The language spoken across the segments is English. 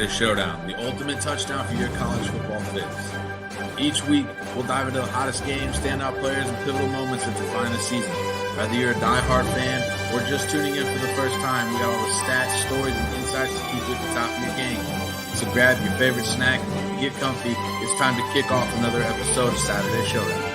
Saturday Showdown, the ultimate touchdown for your college football fix. Each week, we'll dive into the hottest games, standout players, and pivotal moments that define the season. Whether you're a die-hard fan or just tuning in for the first time, we got all the stats, stories, and insights to keep you at the top of your game. So grab your favorite snack, get comfy. It's time to kick off another episode of Saturday Showdown.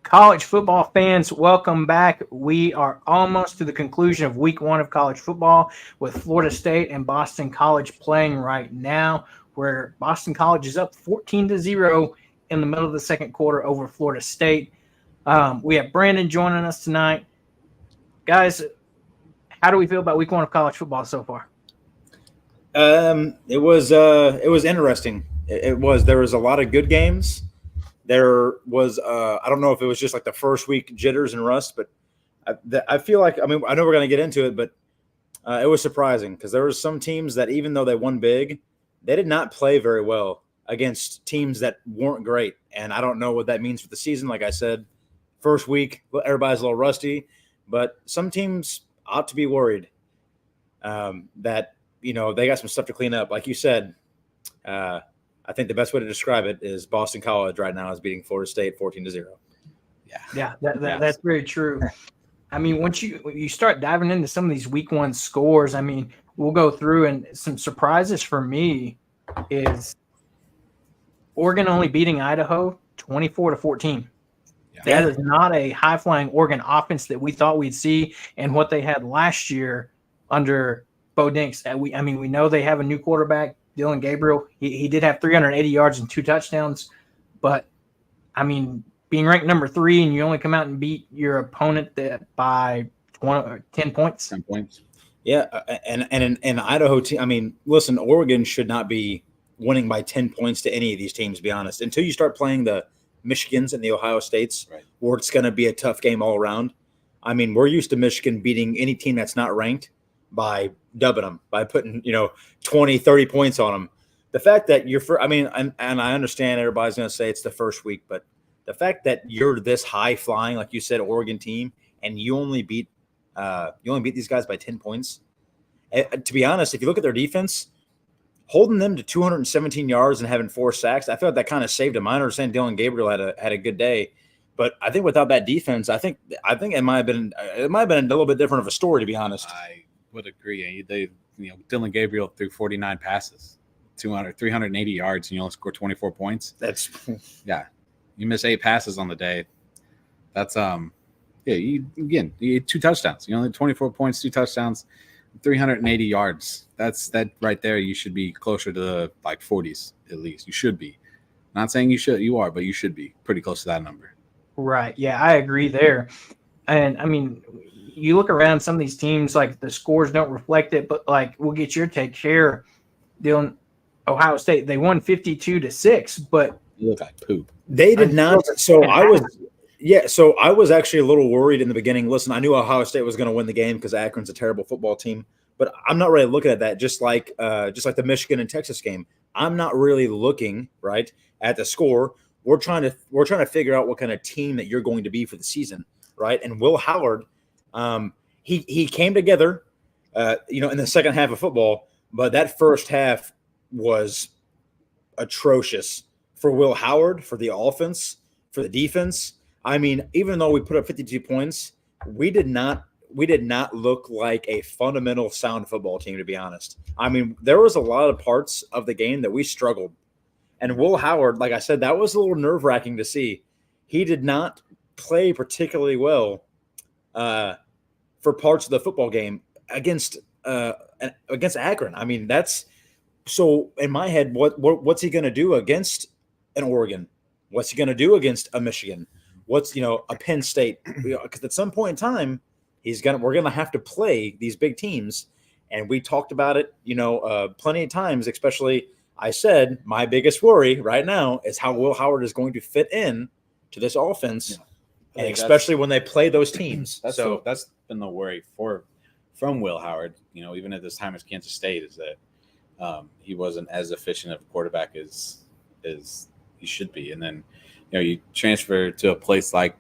College football fans, welcome back. We are almost to the conclusion of week one of college football with Florida State and Boston College playing right now, where Boston College is up 14-0 in the middle of the second quarter over Florida State. We have Brandon joining us tonight. Guys, how do we feel about week one of college football so far? It was interesting. There was a lot of good games. There was I don't know if it was just like the first week jitters and rust, but I feel like, I know we're going to get into it, but it was surprising because there were some teams that even though they won big, they did not play very well against teams that weren't great. And I don't know what that means for the season. Like I said, first week, everybody's a little rusty, but some teams ought to be worried that, they got some stuff to clean up. Like you said, I think the best way to describe it is Boston College right now is beating Florida State 14-0. Yeah, that's very true. Once you start diving into some of these week one scores, we'll go through, and some surprises for me is Oregon only beating Idaho 24-14. Yeah. That is not a high-flying Oregon offense that we thought we'd see and what they had last year under Bo Nix. We know they have a new quarterback, Dylan Gabriel. He did have 380 yards and 2 touchdowns, but being ranked number 3 and you only come out and beat your opponent by 10 points. 10 points. Yeah, and in Idaho, listen, Oregon should not be winning by 10 points to any of these teams, to be honest, until you start playing the Michigans and the Ohio States, right, where it's going to be a tough game all around. We're used to Michigan beating any team that's not ranked by dubbing them, by putting 20, 30 points on them. The fact that you're and I understand everybody's going to say it's the first week, but the fact that you're this high flying, like you said, Oregon team, and you only beat these guys by 10 points. To be honest, if you look at their defense, holding them to 217 yards and having 4 sacks, I feel like that kind of saved them. I understand Dylan Gabriel had a good day, but I think without that defense, I think it might have been a little bit different of a story, to be honest. I would agree. Dylan Gabriel threw 49 passes, 380 yards, and you only scored 24 points. That's you miss 8 passes on the day. That's you had 2 touchdowns. You only had 24 points, 2 touchdowns, 380 yards. That right there. You should be closer to the 40s at least. You should be. Not saying you are, but you should be pretty close to that number. Right. Yeah, I agree there. And you look around some of these teams, like the scores don't reflect it, but we'll get your take here. Dylan, Ohio State, they won 52-6, but you look like poop. They did not. So I was actually a little worried in the beginning. Listen, I knew Ohio State was going to win the game because Akron's a terrible football team, but I'm not really looking at that. Just like the Michigan and Texas game, I'm not really looking right at the score. We're trying to figure out what kind of team that you're going to be for the season, right? And Will Howard, he came together, in the second half of football, but that first half was atrocious for Will Howard, for the offense, for the defense. Even though we put up 52 points, we did not look like a fundamental sound football team, to be honest. There was a lot of parts of the game that we struggled. And Will Howard, like I said, that was a little nerve-wracking to see. He did not play particularly well for parts of the football game against Akron. That's so in my head. What's he going to do against an Oregon? What's he going to do against a Michigan? What's a Penn State? Because at some point in time, we're going to have to play these big teams, and we talked about it, plenty of times. Especially, I said my biggest worry right now is how Will Howard is going to fit in to this offense. Yeah. And especially when they play those teams. That's been the worry from Will Howard, even at this time as Kansas State, is that he wasn't as efficient of a quarterback as he should be. And then, you transfer to a place like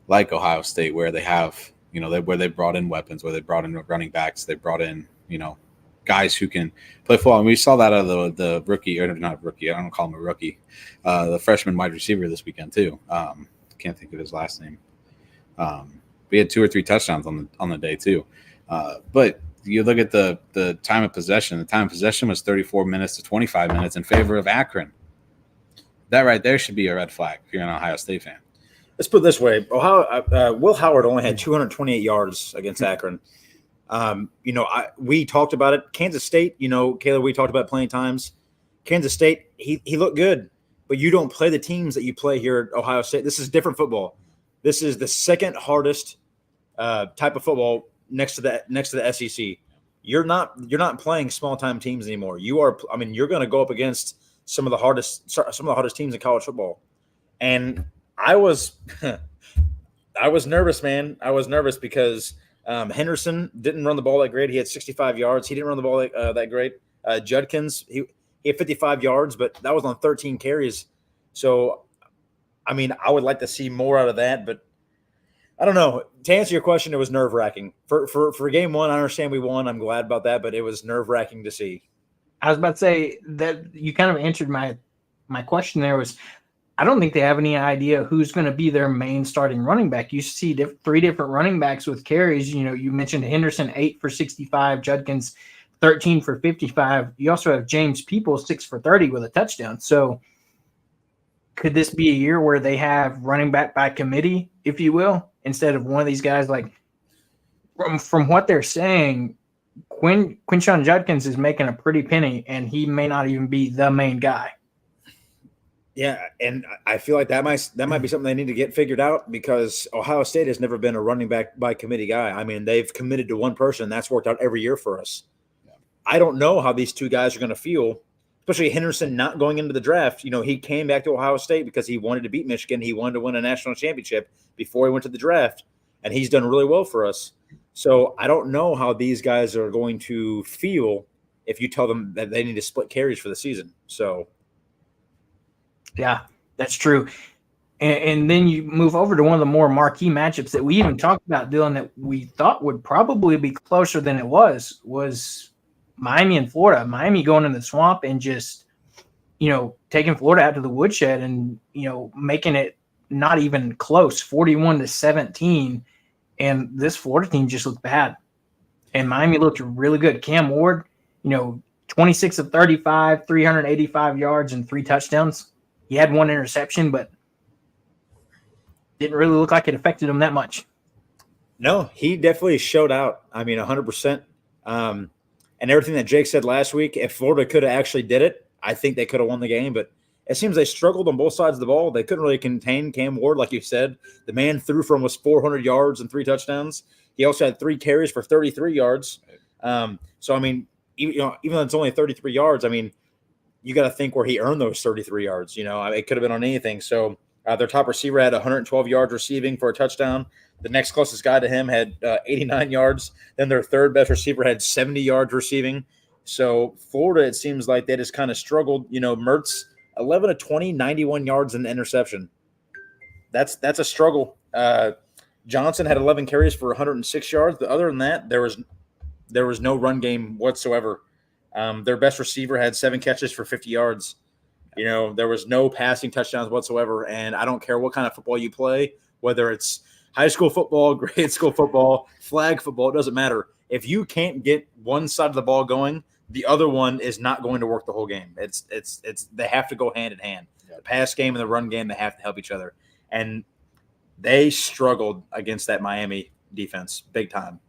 Ohio State where they have You know, where they brought in weapons, where they brought in running backs, they brought in, you know, guys who can play football. And we saw that out of the rookie, or not rookie, I don't call him a rookie, the freshman wide receiver this weekend too. Can't think of his last name. We had 2 or 3 touchdowns on the day too. But you look at the time of possession. The time of possession was 34 minutes to 25 minutes in favor of Akron. That right there should be a red flag if you're an Ohio State fan. Let's put it this way: Will Howard only had 228 yards against Akron. You know, we talked about it. Kansas State, you know, Caleb, we talked about it plenty of times. Kansas State, he looked good, but you don't play the teams that you play here at Ohio State. This is different football. This is the second hardest type of football next to the SEC. You're not playing small time teams anymore. You're going to go up against some of the hardest teams in college football. And I was nervous, man. I was nervous because Henderson didn't run the ball that great. He had 65 yards. He didn't run the ball that great. Judkins, he had 55 yards, but that was on 13 carries. So, I mean, I would like to see more out of that, but I don't know. To answer your question, it was nerve-wracking. For game one, I understand we won. I'm glad about that, but it was nerve-wracking to see. I was about to say that you kind of answered my question there. Was I don't think they have any idea who's going to be their main starting running back. You see 3 different running backs with carries. You know, you mentioned Henderson, 8 for 65, Judkins, 13 for 55. You also have James Peoples, 6 for 30 with a touchdown. So could this be a year where they have running back by committee, if you will, instead of one of these guys? Like from what they're saying, Quinshon Judkins is making a pretty penny, and he may not even be the main guy. Yeah, and I feel like that might be something they need to get figured out, because Ohio State has never been a running back by committee guy. I mean, they've committed to one person, and that's worked out every year for us. Yeah. I don't know how these 2 guys are going to feel, especially Henderson not going into the draft. You know, he came back to Ohio State because he wanted to beat Michigan. He wanted to win a national championship before he went to the draft, and he's done really well for us. So I don't know how these guys are going to feel if you tell them that they need to split carries for the season. So – yeah, that's true. And then you move over to one of the more marquee matchups that we even talked about, Dylan, that we thought would probably be closer than it was Miami and Florida. Miami going in the swamp and just, you know, taking Florida out to the woodshed and, you know, making it not even close, 41-17. And this Florida team just looked bad. And Miami looked really good. Cam Ward, you know, 26 of 35, 385 yards and 3 touchdowns. He had 1 interception, but didn't really look like it affected him that much. No, he definitely showed out. I mean, 100%. And everything that Jake said last week, if Florida could have actually did it, I think they could have won the game. But it seems they struggled on both sides of the ball. They couldn't really contain Cam Ward, like you said. The man threw for almost 400 yards and 3 touchdowns. He also had 3 carries for 33 yards. So, I mean, even though it's only 33 yards, I mean, you got to think where he earned those 33 yards. You know, it could have been on anything. So their top receiver had 112 yards receiving for a touchdown. The next closest guy to him had 89 yards. Then their third best receiver had 70 yards receiving. So Florida, it seems like they just kind of struggled. You know, Mertz, 11 of 20, 91 yards and an interception. That's a struggle. Johnson had 11 carries for 106 yards. But other than that, there was no run game whatsoever. Their best receiver had 7 catches for 50 yards. You know, there was no passing touchdowns whatsoever. And I don't care what kind of football you play, whether it's high school football, grade school football, flag football, it doesn't matter. If you can't get one side of the ball going, the other one is not going to work the whole game. It's they have to go hand in hand. Yep. The pass game and the run game, they have to help each other. And they struggled against that Miami defense big time.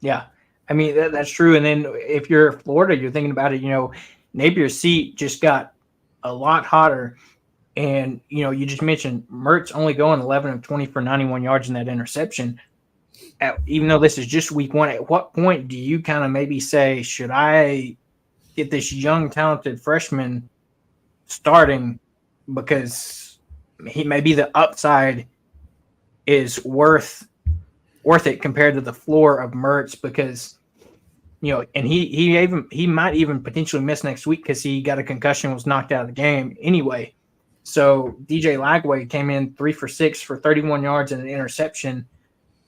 Yeah. I mean, that's true. And then if you're Florida, you're thinking about it, you know, Napier's seat just got a lot hotter. And, you know, you just mentioned Mertz only going 11 of 20 for 91 yards in that interception. Even though this is just week 1, at what point do you kind of maybe say, should I get this young, talented freshman starting because he maybe the upside is worth it compared to the floor of Mertz, because, you know, and he might even potentially miss next week because he got a concussion, was knocked out of the game anyway. So DJ Lagway came in 3 for 6 for 31 yards and an interception.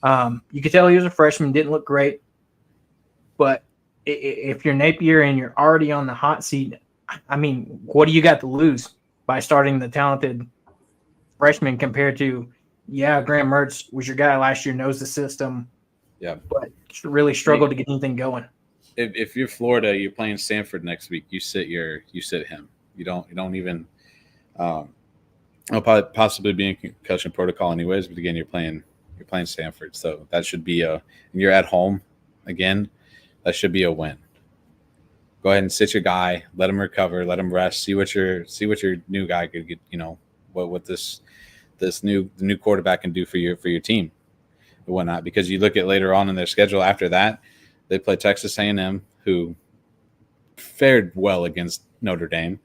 You could tell he was a freshman, didn't look great. But if you're Napier and you're already on the hot seat, I mean, what do you got to lose by starting the talented freshman compared to, Graham Mertz was your guy last year, knows the system, but really struggled to get anything going. If you're Florida, you're playing Stanford next week. You sit him. You don't even. I'll probably possibly be in concussion protocol anyways. But again, you're playing Stanford, so that should be and you're at home again. That should be a win. Go ahead and sit your guy, let him recover, let him rest, see what your new guy could get. What this new quarterback can do for your team and whatnot. Because you look at later on in their schedule after that, they play Texas A&M, who fared well against Notre Dame,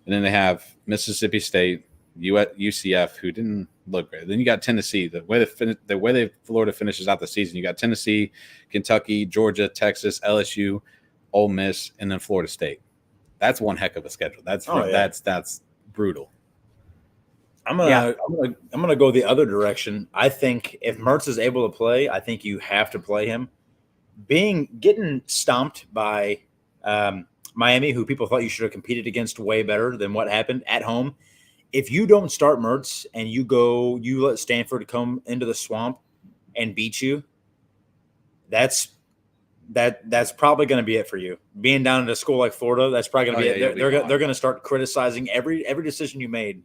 and then they have Mississippi State, UCF, who didn't look great. Then you got Tennessee. The way Florida finishes out the season, you got Tennessee, Kentucky, Georgia, Texas, LSU, Ole Miss, and then Florida State. That's one heck of a schedule. That's brutal. I'm gonna go the other direction. I think if Mertz is able to play, I think you have to play him. Getting stomped by Miami, who people thought you should have competed against way better than what happened at home. If you don't start Mertz and you let Stanford come into the swamp and beat you, that's probably going to be it for you. Being down at a school like Florida, that's probably going to be it. They're going to start criticizing every decision you made.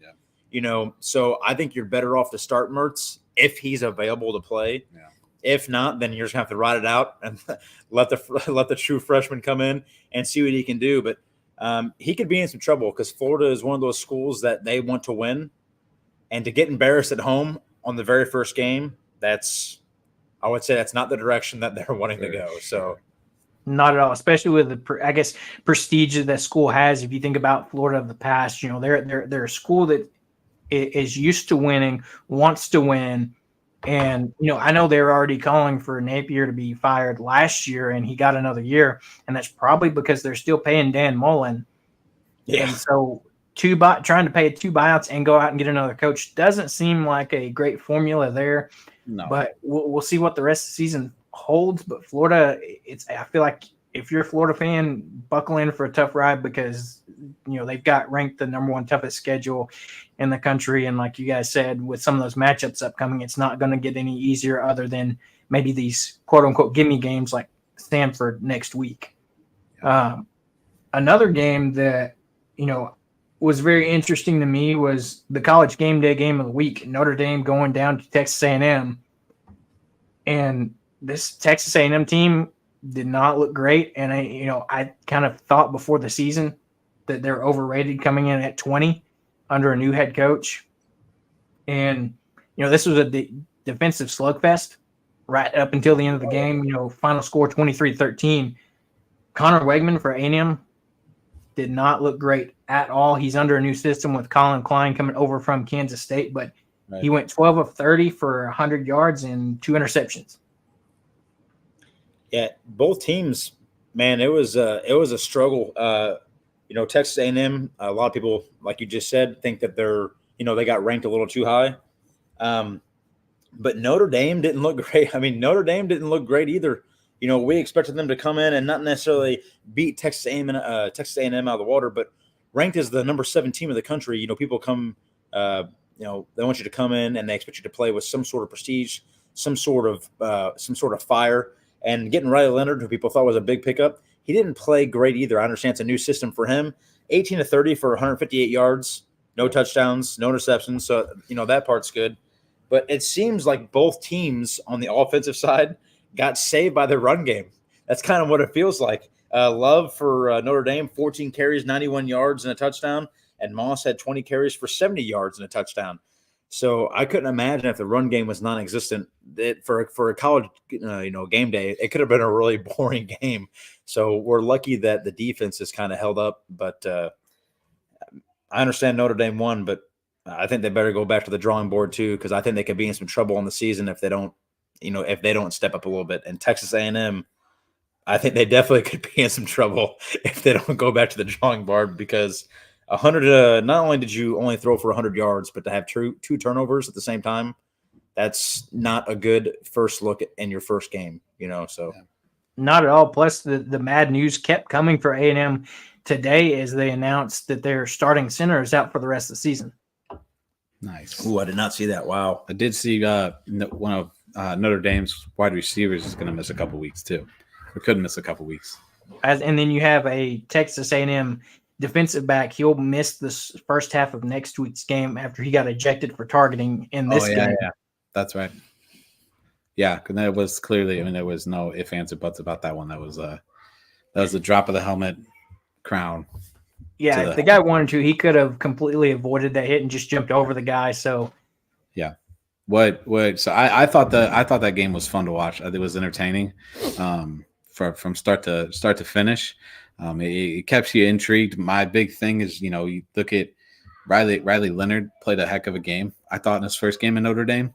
Yeah. So I think you're better off to start Mertz if he's available to play. Yeah. If not, then you're just going to have to ride it out and let the true freshman come in and see what he can do. But he could be in some trouble because Florida is one of those schools that they want to win, and to get embarrassed at home on the very first game, I would say that's not the direction that they're wanting to go. So, not at all, especially with the prestige that school has. If you think about Florida of the past, they're a school that is used to winning, wants to win. And, I know they were already calling for Napier to be fired last year, and he got another year. And that's probably because they're still paying Dan Mullen. Yeah. And so trying to pay 2 buyouts and go out and get another coach doesn't seem like a great formula there. No. But we'll see what the rest of the season holds. But Florida, I feel like if you're a Florida fan, buckle in for a tough ride because, they've got ranked the number 1 toughest schedule in the country. And like you guys said, with some of those matchups upcoming, it's not going to get any easier other than maybe these quote unquote gimme games like Stanford next week. Another game that, was very interesting to me was the college game day game of the week. Notre Dame going down to Texas A&M. And this Texas A&M team did not look great. And I kind of thought before the season that they're overrated coming in at 20 under a new head coach. And, this was a defensive slugfest right up until the end of the game. Final score 23-13. Connor Wegman for A&M did not look great at all. He's under a new system with Colin Klein coming over from Kansas State, but he went 12 of 30 for 100 yards and 2 interceptions. Yeah, both teams, man, it was a struggle. Texas A&M, a lot of people, like you just said, think that they got ranked a little too high. But Notre Dame didn't look great. I mean, Notre Dame didn't look great either. We expected them to come in and not necessarily beat Texas A&M out of the water, but ranked as the number 7 team of the country. People come, they want you to come in and they expect you to play with some sort of prestige, some sort of fire. And getting Riley Leonard, who people thought was a big pickup, he didn't play great either. I understand it's a new system for him. 18 to 30 for 158 yards, no touchdowns, no interceptions. So, that part's good. But it seems like both teams on the offensive side got saved by their run game. That's kind of what it feels like. Love for Notre Dame, 14 carries, 91 yards and a touchdown. And Moss had 20 carries for 70 yards and a touchdown. So I couldn't imagine if the run game was non-existent for a college, game day, it could have been a really boring game. So we're lucky that the defense is kind of held up. But I understand Notre Dame won, but I think they better go back to the drawing board too, because I think they could be in some trouble in the season if they don't step up a little bit. And Texas A&M, I think they definitely could be in some trouble if they don't go back to the drawing board because 100. Not only did you only throw for 100 yards, but to have two turnovers at the same time, that's not a good first look in your first game, so. Yeah. Not at all. Plus, the mad news kept coming for A&M today as they announced that their starting center is out for the rest of the season. Nice. Ooh, I did not see that. Wow. I did see one of Notre Dame's wide receivers is going to miss a couple weeks too. Or could miss a couple weeks. And then you have a Texas A&M defensive back. He'll miss the first half of next week's game after he got ejected for targeting in this game. Yeah, that's right. Yeah, because that was clearly. There was no ifs, ands, or buts about that one. That was the drop of the helmet crown. Yeah, if the guy wanted to, he could have completely avoided that hit and just jumped over the guy. So, yeah. What? So I thought that game was fun to watch. It was entertaining, from start to finish. It kept you intrigued. My big thing is, you look at Riley Leonard played a heck of a game. I thought in his first game in Notre Dame,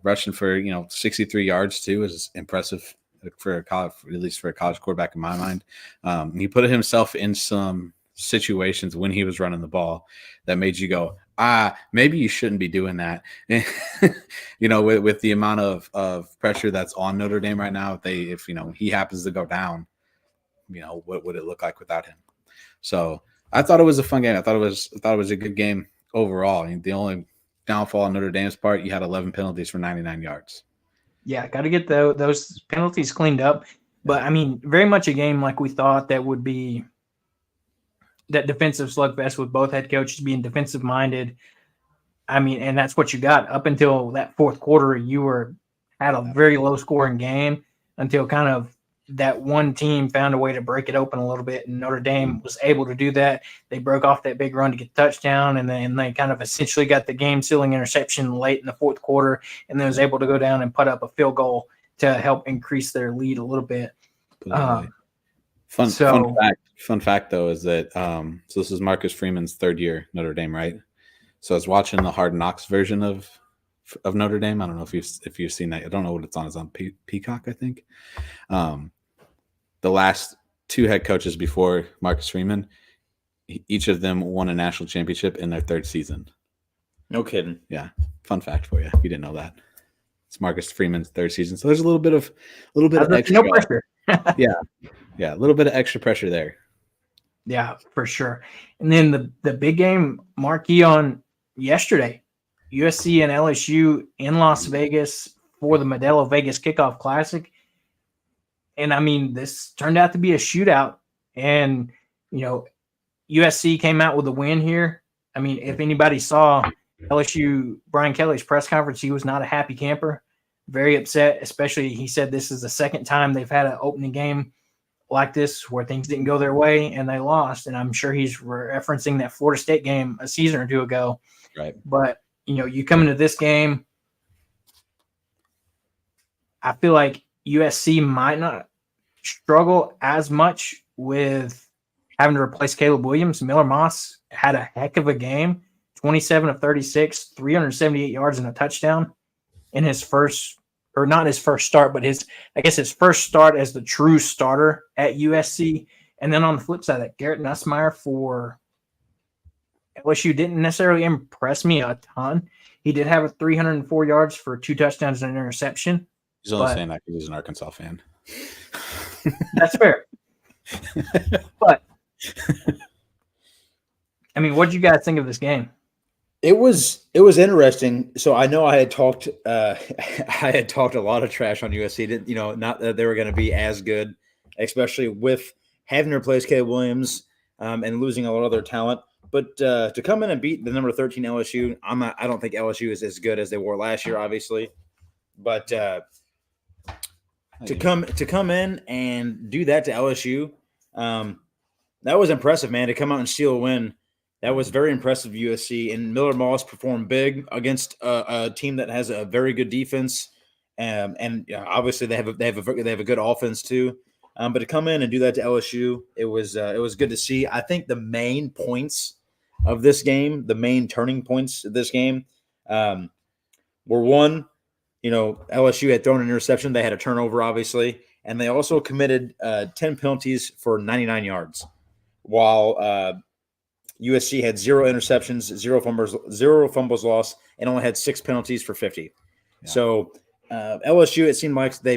rushing for 63 yards too is impressive for a college, at least for a college quarterback in my mind. He put himself in some situations when he was running the ball that made you go, maybe you shouldn't be doing that. With the amount of pressure that's on Notre Dame right now, if he happens to go down, what would it look like without him? So I thought it was a fun game. I thought it was a good game overall. The only downfall on Notre Dame's part, you had 11 penalties for 99 yards. Yeah, got to get those penalties cleaned up. But very much a game like we thought that would be that defensive slugfest with both head coaches being defensive minded. And that's what you got up until that fourth quarter. You had a very low scoring game until kind of that one team found a way to break it open a little bit, and Notre Dame was able to do that. They broke off that big run to get a touchdown, and then they kind of essentially got the game-sealing interception late in the fourth quarter, and then was able to go down and put up a field goal to help increase their lead a little bit. Fun fact though is that so this is Marcus Freeman's third year Notre Dame, right? So I was watching the Hard Knocks version of Notre Dame. I don't know if you've seen that. I don't know what it's on. It's on Peacock, I think. The last two head coaches before Marcus Freeman, each of them won a national championship in their third season. No kidding. Yeah, fun fact for you. If you didn't know that, it's Marcus Freeman's third season. So there's a little bit of extra. No pressure. yeah, a little bit of extra pressure there. Yeah, for sure. And then the big game marquee on yesterday, USC and LSU in Las Vegas for the Modelo Vegas Kickoff Classic. And this turned out to be a shootout. And, USC came out with a win here. If anybody saw LSU, Brian Kelly's press conference, he was not a happy camper, very upset, especially he said this is the second time they've had an opening game like this where things didn't go their way and they lost. And I'm sure he's referencing that Florida State game a season or two ago. Right. But, you come into this game, I feel like USC might not struggle as much with having to replace Caleb Williams. Miller Moss had a heck of a game, 27 of 36, 378 yards and a touchdown in his first, or not his first start, but his first start as the true starter at USC. And then on the flip side, that Garrett Nussmeier for LSU didn't necessarily impress me a ton. He did have 304 yards for 2 touchdowns and an interception. He's only saying that because he's an Arkansas fan. That's fair. But, what did you guys think of this game? It was interesting. So I know I had talked a lot of trash on USC. Not that they were going to be as good, especially with having to replace Caleb Williams and losing a lot of their talent. But to come in and beat the number 13 LSU, I don't think LSU is as good as they were last year, obviously. But to come in and do that to LSU, that was impressive, man. To come out and steal a win, that was very impressive. USC and Miller Moss performed big against a team that has a very good defense, and obviously they have a good offense too. But to come in and do that to LSU, it was good to see. I think the main points of this game, the main turning points of this game, were one. LSU had thrown an interception. They had a turnover, obviously, and they also committed 10 penalties for 99 yards, while USC had 0 interceptions, 0 fumbles lost, and only had 6 penalties for 50. Yeah. So LSU, it seemed like they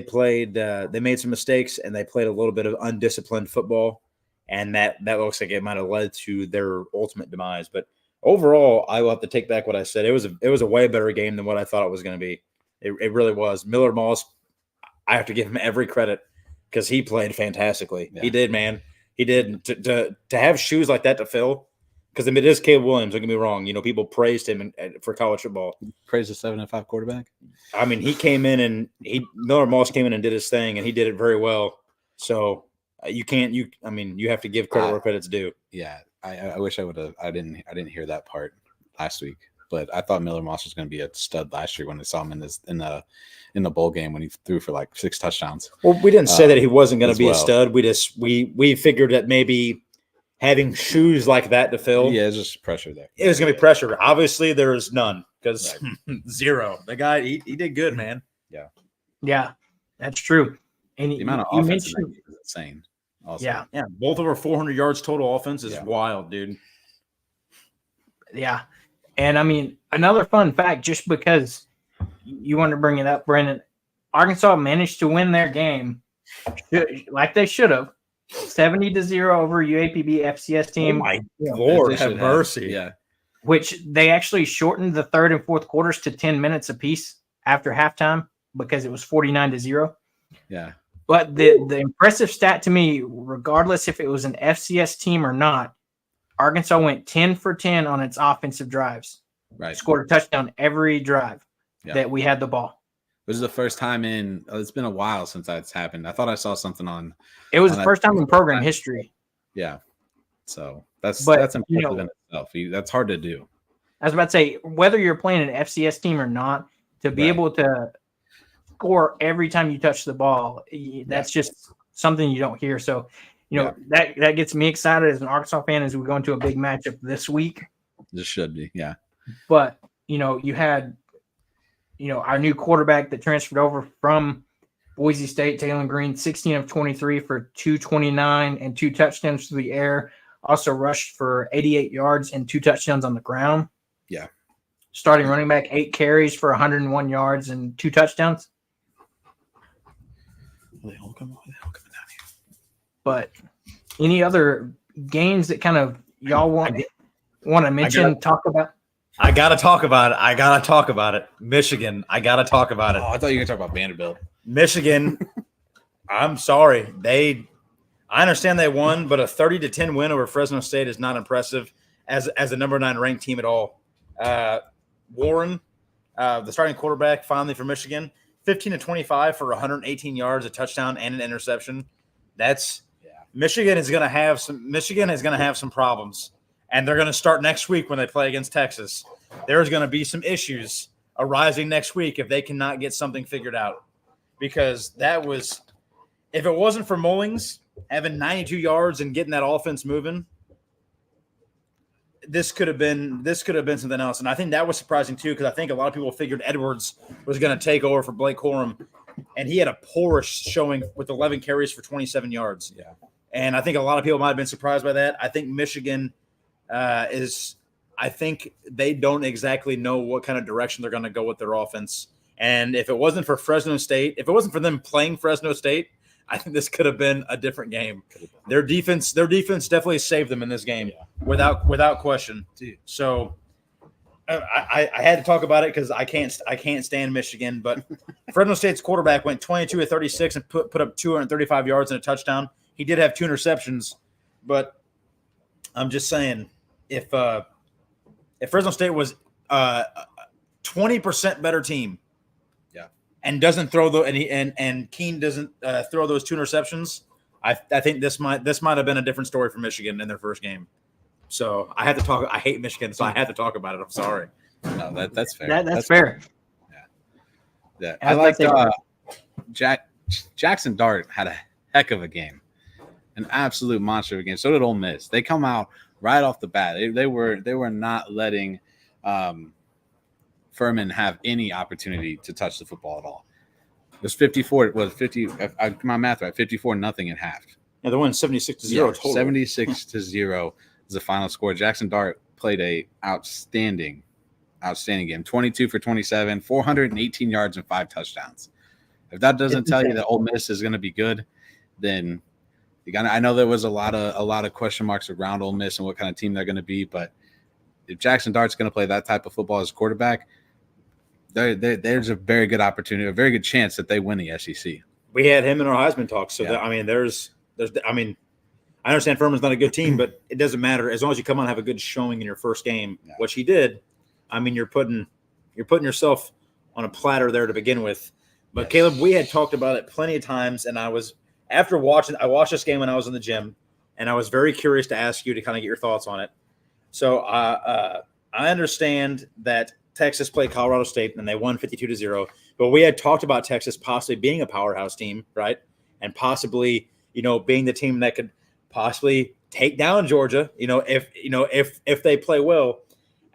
made some mistakes and they played a little bit of undisciplined football, and that looks like it might have led to their ultimate demise. But overall, I will have to take back what I said. It was a way better game than what I thought it was going to be. It really was. Miller Moss, I have to give him every credit because he played fantastically. Yeah. He did, man. He did. To have shoes like that to fill, because it is Caleb Williams. Don't get me wrong. People praised him for college football. Praised the 7-5 quarterback. I mean, he came in and Miller Moss came in and did his thing, and he did it very well. So you have to give credit where credit's due. Yeah, I wish I would have. I didn't hear that part last week, but I thought Miller Moss was going to be a stud last year when I saw him in the bowl game when he threw for like 6 touchdowns. Well, we didn't say that he wasn't going to be a stud. We figured that maybe having shoes like that to fill. Yeah, it's just pressure there. It was going to be pressure. Obviously, there was none because zero. The guy, he did good, man. Yeah. Yeah, that's true. And the amount of offense is insane. Also. Yeah. Both over 400 yards total offense is wild, dude. Yeah. And I mean, another fun fact, just because you want to bring it up, Brendan, Arkansas managed to win their game like they should have, 70-0 over UAPB FCS team. Oh my Lord, have mercy. Yeah. Which they actually shortened the third and fourth quarters to 10 minutes apiece after halftime because it was 49-0. Yeah. But the impressive stat to me, regardless if it was an FCS team or not, Arkansas went 10 for 10 on its offensive drives. Right. Scored a touchdown every drive that we had the ball. This is the first time it's been a while since that's happened. I thought I saw something on. It was the first time in program history. Yeah. So that's impressive in itself. That's hard to do. I was about to say, whether you're playing an FCS team or not, to be able to score every time you touch the ball, that's just something you don't hear. So, that gets me excited as an Arkansas fan as we go into a big matchup this week. This should be, yeah. But, you had, our new quarterback that transferred over from Boise State, Taylor Green, 16 of 23 for 229 and 2 touchdowns through the air. Also rushed for 88 yards and 2 touchdowns on the ground. Yeah. Starting running back, 8 carries for 101 yards and 2 touchdowns. Are they all coming down here? But any other games that kind of y'all want to mention, talk about? I got to talk about it. Michigan, I got to talk about it. Oh, I thought you were going to talk about Vanderbilt. Michigan, I'm sorry. I understand they won, but a 30-10 win over Fresno State is not impressive as a number 9 ranked team at all. Warren, the starting quarterback, finally for Michigan, 15-25 for 118 yards, a touchdown, and an interception. Michigan is going to have some problems, and they're going to start next week when they play against Texas. There's going to be some issues arising next week if they cannot get something figured out, because if it wasn't for Mullings having 92 yards and getting that offense moving, this could have been something else. And I think that was surprising too, because I think a lot of people figured Edwards was going to take over for Blake Corum, and he had a poor showing with 11 carries for 27 yards. Yeah. And I think a lot of people might have been surprised by that. I think Michigan I think they don't exactly know what kind of direction they're going to go with their offense. And if it wasn't for Fresno State, if it wasn't for them playing Fresno State, I think this could have been a different game. Their defense definitely saved them in this game, without question. So I had to talk about it because I can't stand Michigan. But Fresno State's quarterback went 22 of 36 and put up 235 yards and a touchdown. He did have 2 interceptions, but I'm just saying, if Fresno State was 20% better team, and doesn't throw and Keene doesn't throw those 2 interceptions, I think this might have been a different story for Michigan in their first game. So I had to talk. I hate Michigan, so I had to talk about it. I'm sorry. No, that's fair. That's fair. Yeah. I like Jackson Dart had a heck of a game, an absolute monster of a game. So did Ole Miss. They come out right off the bat. They were not letting Furman have any opportunity to touch the football at all. It was 54. It was 50. My math right. 54-0 at half. Yeah, they won 76-0 total. 76-0 is the final score. Jackson Dart played a outstanding outstanding game. 22 for 27, 418 yards and 5 touchdowns. If that doesn't tell you that Ole Miss is going to be good, then I know there was a lot of question marks around Ole Miss and what kind of team they're going to be, but if Jackson Dart's going to play that type of football as a quarterback, there's a very good opportunity, a very good chance that they win the SEC. We had him in our Heisman talk, so Yeah. I understand Furman's not a good team, but it doesn't matter as long as you come on and have a good showing in your first game, which he did. I mean, you're putting yourself on a platter there to begin with. But yes. Caleb, we had talked about it plenty of times, and I watched this game when I was in the gym, and I was very curious to ask you to kind of get your thoughts on it. So I understand that Texas played Colorado State and they won 52-0, but we had talked about Texas possibly being a powerhouse team, right? And possibly, being the team that could possibly take down Georgia, if they play well.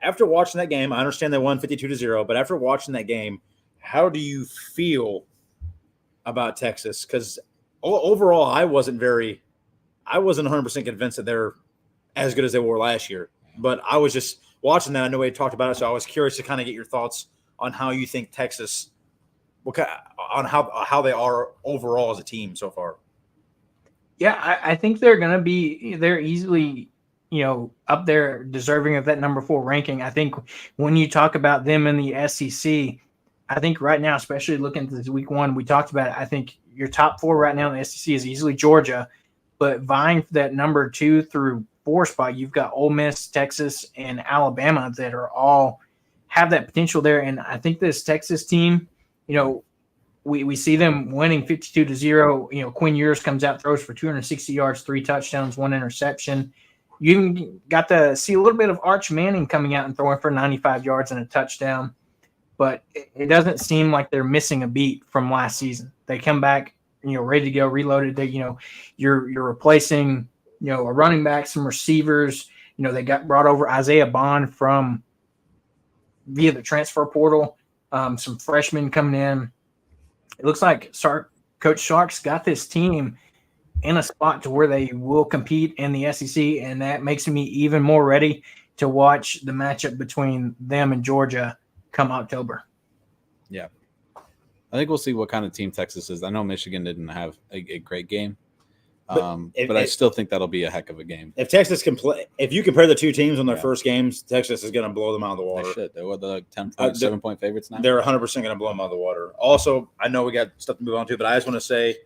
After watching that game, I understand they won 52-0, but after watching that game, how do you feel about Texas? Because overall, I wasn't 100% convinced that they're as good as they were last year. But I was just watching that. I know we had talked about it, so I was curious to kind of get your thoughts on how you think Texas, on how they are overall as a team so far. Yeah, I think they're easily, up there deserving of that number 4 ranking. I think when you talk about them in the SEC, I think right now, especially looking at this week 1, we talked about it. I think your top 4 right now in the SEC is easily Georgia, but vying for that number 2 through 4 spot, you've got Ole Miss, Texas, and Alabama that are all have that potential there. And I think this Texas team, we see them winning 52-0. Quinn Ewers comes out, throws for 260 yards, 3 touchdowns, 1 interception. You even got to see a little bit of Arch Manning coming out and throwing for 95 yards and a touchdown. But it doesn't seem like they're missing a beat from last season. They come back, ready to go, reloaded. You're replacing, a running back, some receivers. They brought over Isaiah Bond via the transfer portal. Some freshmen coming in. It looks like Coach Sark's got this team in a spot to where they will compete in the SEC, and that makes me even more ready to watch the matchup between them and Georgia come October. Yeah. I think we'll see what kind of team Texas is. I know Michigan didn't have a great game, but I still think that'll be a heck of a game. If Texas can play, if you compare the two teams on their first games, Texas is going to blow them out of the water. They should. They were the 7-point favorites now. They're 100% going to blow them out of the water. Also, I know we got stuff to move on to, but I just want to say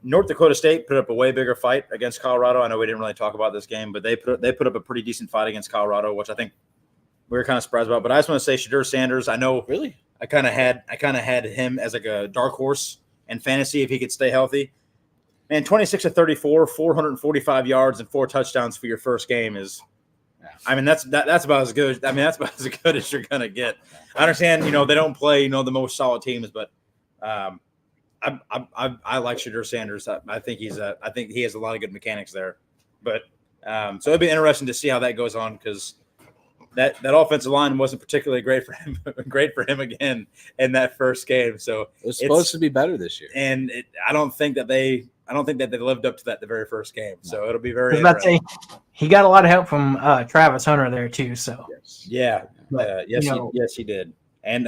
North Dakota State put up a way bigger fight against Colorado. I know we didn't really talk about this game, but they put up a pretty decent fight against Colorado, which I think we were kind of surprised about. But I just want to say Shedeur Sanders, I know really I kind of had him as like a dark horse in fantasy if he could stay healthy. Man, 26 of 34, 445 yards and 4 touchdowns for your first game is I mean that's about as good. I mean that's about as good as you're going to get. I understand, they don't play, the most solid teams, but I like Shedeur Sanders. I think he has a lot of good mechanics there. But so it'll be interesting to see how that goes on because that offensive line wasn't particularly great for him again in that first game. So it was supposed to be better this year, and I don't think that they lived up to that the very first game. So it'll be very. I was about to say he got a lot of help from Travis Hunter there too. So yes, he did, and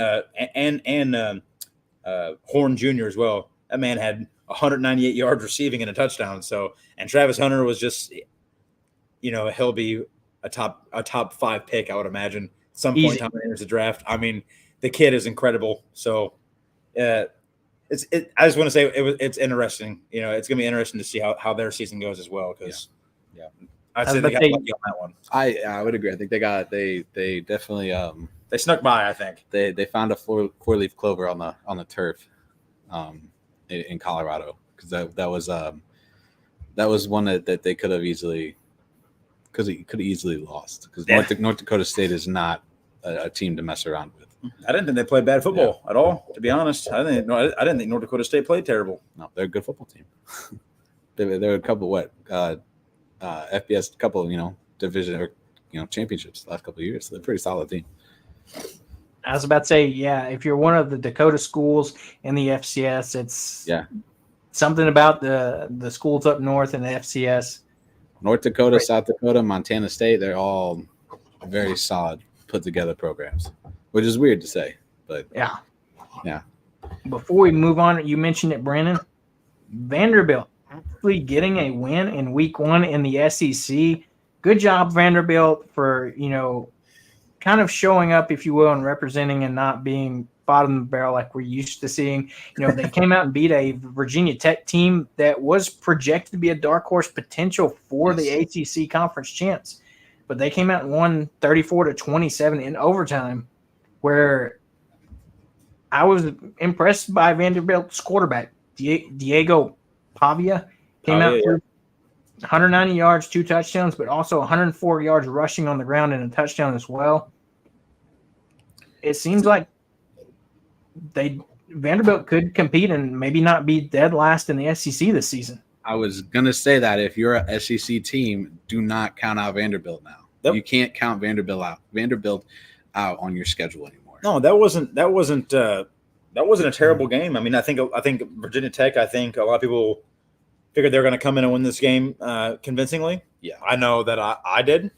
Horn Jr. as well. That man had 198 yards receiving and a touchdown. So and Travis Hunter was just, he'll be a top 5 pick, I would imagine. Some point in time when there's a draft. I mean, the kid is incredible. So, I just want to say it's interesting. It's going to be interesting to see how their season goes as well. Because, I'd say they got lucky on that one. I would agree. I think they definitely they snuck by. I think they found a 4-leaf clover on the turf, in Colorado because that was one that they could have easily. Because he could have easily lost. Because North Dakota State is not a team to mess around with. I didn't think they played bad football at all. To be honest, I didn't think North Dakota State played terrible. No, they're a good football team. They're a couple FBS, couple division or championships the last couple of years. So they're a pretty solid team. I was about to say, if you're one of the Dakota schools in the FCS, it's something about the schools up north in the FCS. North Dakota, South Dakota, Montana State, they're all very solid put together programs, which is weird to say, but Yeah. Yeah. Before we move on, you mentioned it, Brandon. Vanderbilt actually getting a win in week 1 in the SEC. Good job, Vanderbilt, for, kind of showing up, if you will, and representing and not being bottom of the barrel like we're used to seeing. They came out and beat a Virginia Tech team that was projected to be a dark horse potential for the ACC conference champs. But they came out and won 34-27 in overtime, where I was impressed by Vanderbilt's quarterback, Diego Pavia. Came out for 190 yards, 2 touchdowns, but also 104 yards rushing on the ground and a touchdown as well. It seems like Vanderbilt could compete and maybe not be dead last in the SEC this season. I was going to say that if you're a SEC team, do not count out Vanderbilt now. Yep. You can't count Vanderbilt out on your schedule anymore. No, that wasn't a terrible game. I mean, I think Virginia Tech, I think a lot of people figured they were going to come in and win this game convincingly. Yeah. I know that I did.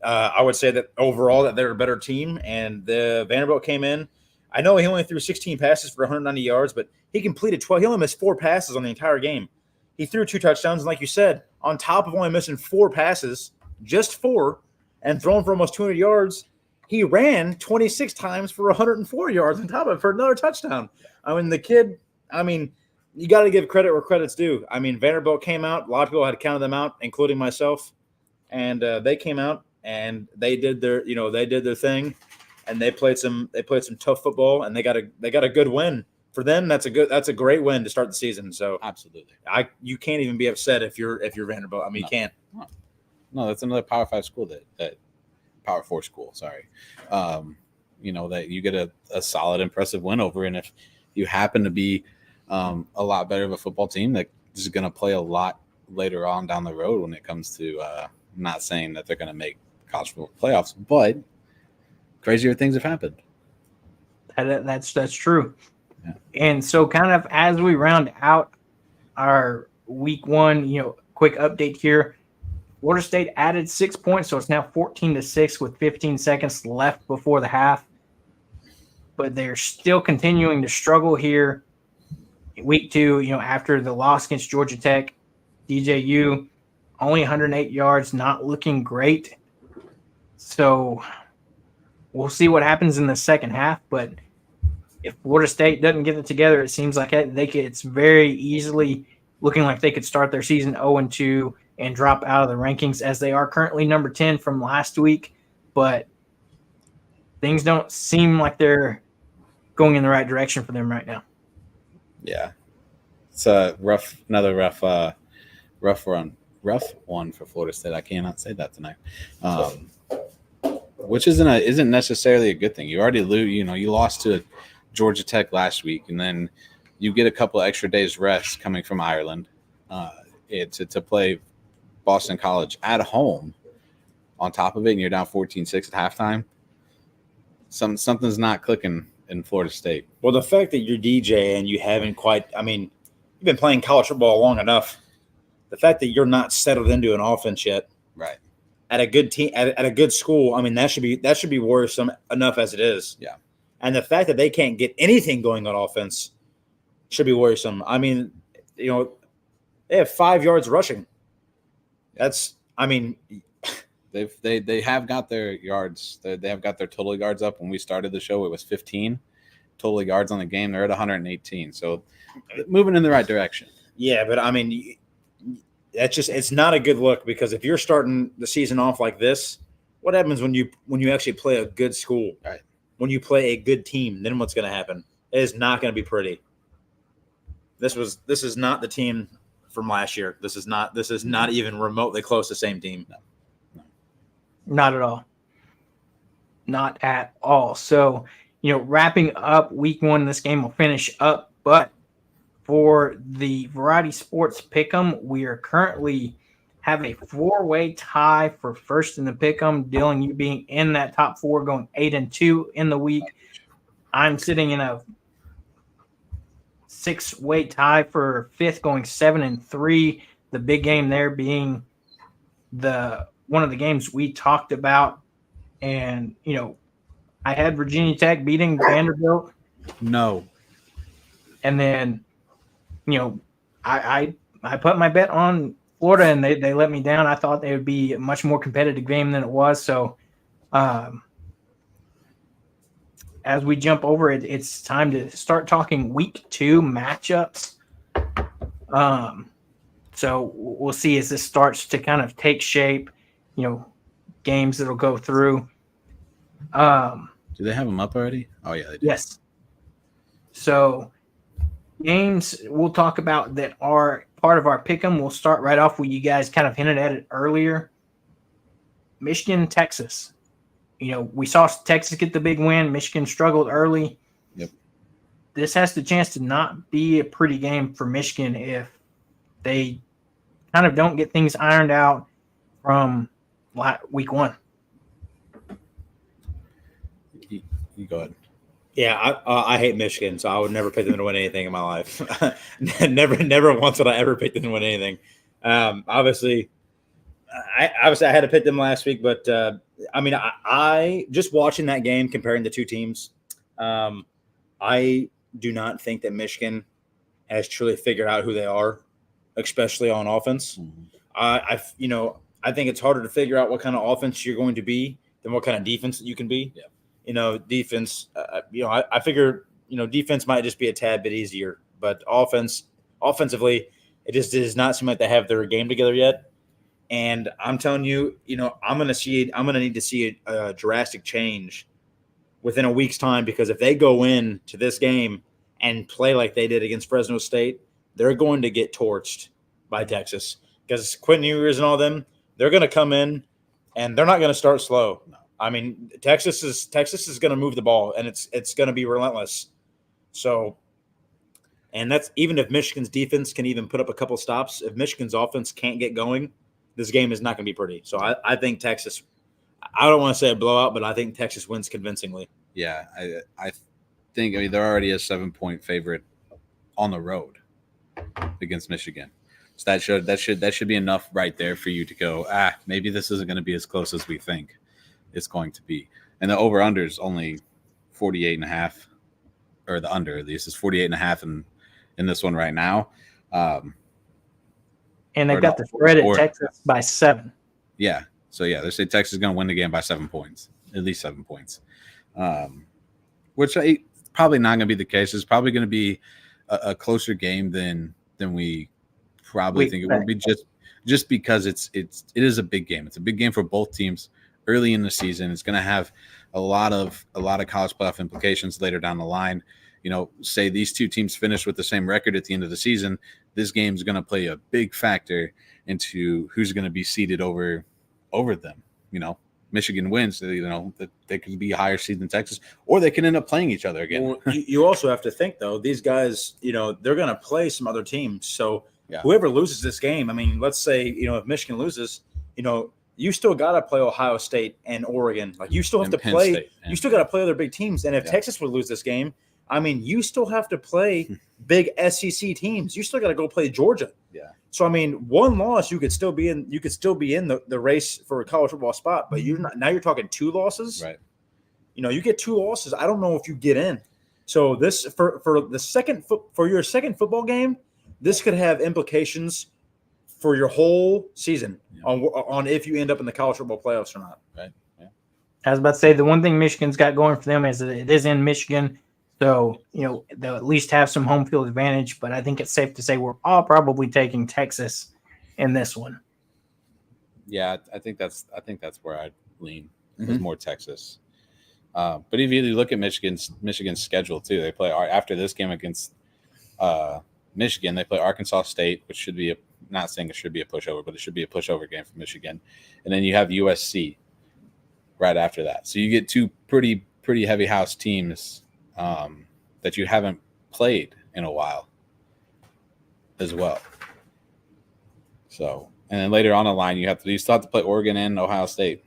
I would say that overall that they're a better team, and the Vanderbilt came in. I know he only threw 16 passes for 190 yards, but he completed 12. He only missed 4 passes on the entire game. He threw 2 touchdowns, and like you said, on top of only missing 4 passes, just 4, and throwing for almost 200 yards, he ran 26 times for 104 yards on top of it for another touchdown. I mean, the kid, you got to give credit where credit's due. I mean, Vanderbilt came out. A lot of people had counted them out, including myself. And they came out and they did their thing, and they played some tough football, and they got a good win. For them, that's a great win to start the season. So absolutely, you can't even be upset if you're Vanderbilt. I mean, you can't. No, that's another Power 5 school that Power 4 school. Sorry, that you get a solid, impressive win over, and if you happen to be a lot better of a football team that is going to play a lot later on down the road when it comes to not saying that they're going to make college football playoffs, but crazier things have happened. That's true. Yeah. And so kind of as we round out our week 1, quick update here. Florida State added 6 points, so it's now 14-6 with 15 seconds left before the half. But they're still continuing to struggle here. Week 2, after the loss against Georgia Tech, DJU, only 108 yards, not looking great. So we'll see what happens in the second half. But if Florida State doesn't get it together, it seems like it's very easily looking like they could start their season 0-2 and drop out of the rankings, as they are currently number 10 from last week. But things don't seem like they're going in the right direction for them right now. Yeah, it's a rough one for Florida State. I cannot say that tonight, which isn't necessarily a good thing. You already you lost to Georgia Tech last week, and then you get a couple of extra days rest coming from Ireland to play Boston College at home. On top of it, and you're down 14-6 at halftime. Something's not clicking in Florida State. Well, the fact that you're DJ and you haven't quite, you've been playing college football long enough. The fact that you're not settled into an offense yet, right? At a good team, at a good school, that should be worrisome enough as it is. Yeah. And the fact that they can't get anything going on offense should be worrisome. They have 5 yards rushing. That's, They have got their yards. They have got their total yards up. When we started the show, it was 15 total yards on the game. They're at 118. So moving in the right direction. Yeah, but it's not a good look, because if you're starting the season off like this, what happens when you actually play a good school? Right. When you play a good team, then what's going to happen? It is not going to be pretty. This is not the team from last year. This is not even remotely close to the same team. No. Not at all. Not at all. So, wrapping up week 1, this game will finish up. But for the Variety Sports Pick'em, we are currently have a 4-way tie for first in the Pick'em. Dylan, you being in that top 4, going 8-2 in the week. I'm sitting in a 6-way tie for 5th, going 7-3. The big game there being one of the games we talked about, and I had Virginia Tech beating Vanderbilt, No. and then, I put my bet on Florida, and they let me down. I thought they would be a much more competitive game than it was. So, as we jump over it, it's time to start talking week 2 matchups. So we'll see as this starts to kind of take shape, games that'll go through. Do they have them up already? Oh, yeah, they do. Yes. So games we'll talk about that are part of our pick'em. We'll start right off where you guys kind of hinted at it earlier. Michigan, Texas. We saw Texas get the big win. Michigan struggled early. Yep. This has the chance to not be a pretty game for Michigan if they kind of don't get things ironed out from week 1. You go ahead. Yeah, I hate Michigan, so I would never pick them to win anything in my life. never once would I ever pick them to win anything. Obviously, I had to pick them last week, but I just watching that game, comparing the two teams, I do not think that Michigan has truly figured out who they are, especially on offense. Mm-hmm. I think it's harder to figure out what kind of offense you're going to be than what kind of defense that you can be. Yeah. Defense, I figure, defense might just be a tad bit easier, but offensively, it just does not seem like they have their game together yet. And I'm telling you, I'm going to need to see a drastic change within a week's time, because if they go in to this game and play like they did against Fresno State, they're going to get torched by Texas, because Quentin Ewers and all them, they're going to come in and they're not going to start slow. No. I mean, Texas is going to move the ball, and it's going to be relentless. So, and that's even if Michigan's defense can even put up a couple stops. If Michigan's offense can't get going, this game is not going to be pretty. So I think Texas. I don't want to say a blowout, but I think Texas wins convincingly. Yeah, I think they're already a 7-point favorite on the road against Michigan. So that should be enough right there for you to go, maybe this isn't going to be as close as we think it's going to be. And the over-under is only 48.5, or the under at least is 48.5 in this one right now. And they've got the spread at Texas by 7. Yeah. So, yeah, they say Texas is going to win the game by 7 points, at least 7 points, which probably not going to be the case. It's probably going to be a closer game than we probably think it will be, just because it is a big game. It's a big game for both teams early in the season. It's going to have a lot of college playoff implications later down the line. Say these two teams finish with the same record at the end of the season, this game is going to play a big factor into who's going to be seeded over them. Michigan wins, that they could be higher seed than Texas, or they can end up playing each other again. Well, you also have to think, though, these guys, they're going to play some other teams. So yeah. Whoever loses this game, let's say, if Michigan loses, you still got to play Ohio State and Oregon. Like, you still have to play. State, yeah. You still got to play other big teams. And if Texas would lose this game, you still have to play big SEC teams. You still got to go play Georgia. Yeah. So one loss, you could still be in. You could still be in the race for a college football spot. But now you're talking 2 losses. Right. You get 2 losses. I don't know if you get in. So this for your second football game, this could have implications for your whole season on if you end up in the college football playoffs or not. Right. Yeah. I was about to say, the one thing Michigan's got going for them is that it is in Michigan. So, they'll at least have some home field advantage, but I think it's safe to say we're all probably taking Texas in this one. Yeah, I think that's where I'd lean. It's more Texas. But if you look at Michigan's schedule too, they play after this game against Michigan, they play Arkansas State, which should be not saying it should be a pushover, but it should be a pushover game for Michigan. And then you have USC right after that. So you get 2 pretty heavy house teams that you haven't played in a while as well. So, and then later on the line, you still have to play Oregon and Ohio State.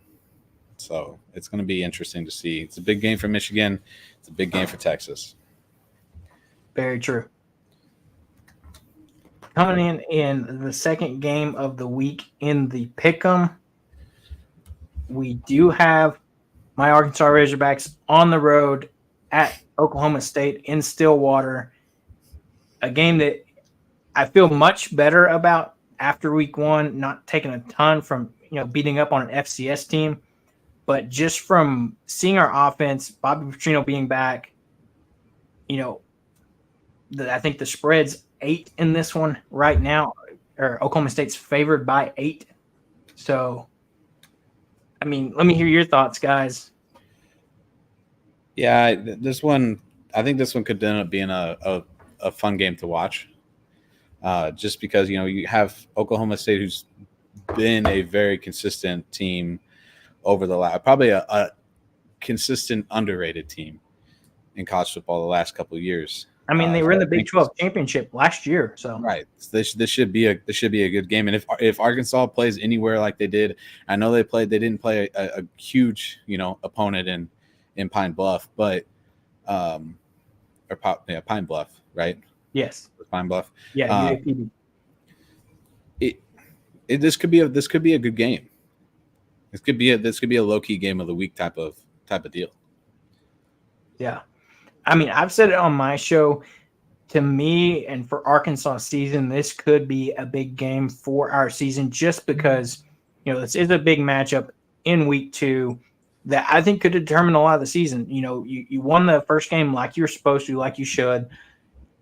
So it's going to be interesting to see. It's a big game for Michigan. It's a big game for Texas. Very true. Coming in the second game of the week in the Pick'em, we do have my Arkansas Razorbacks on the road at Oklahoma State in Stillwater, a game that I feel much better about after week one, not taking a ton from, beating up on an FCS team, but just from seeing our offense, Bobby Petrino being back, I think the spread's 8 in this one right now, or Oklahoma State's favored by 8. So, let me hear your thoughts, guys. Yeah, I think this one could end up being a fun game to watch. Just because, you have Oklahoma State, who's been a very consistent team over the last, probably a consistent underrated team in college football the last couple of years. They were in the Big 12 championship last year, so right. This should be a good game. And if Arkansas plays anywhere like they did, I know they didn't play a huge opponent in Pine Bluff, but Pine Bluff, right? Yes, Pine Bluff. Yeah, UAPB. This could be a good game. This could be a low key game of the week type of deal. Yeah. I've said it on my show. To me, and for Arkansas season, this could be a big game for our season just because, this is a big matchup in week 2 that I think could determine a lot of the season. You won the first game like you're supposed to, like you should.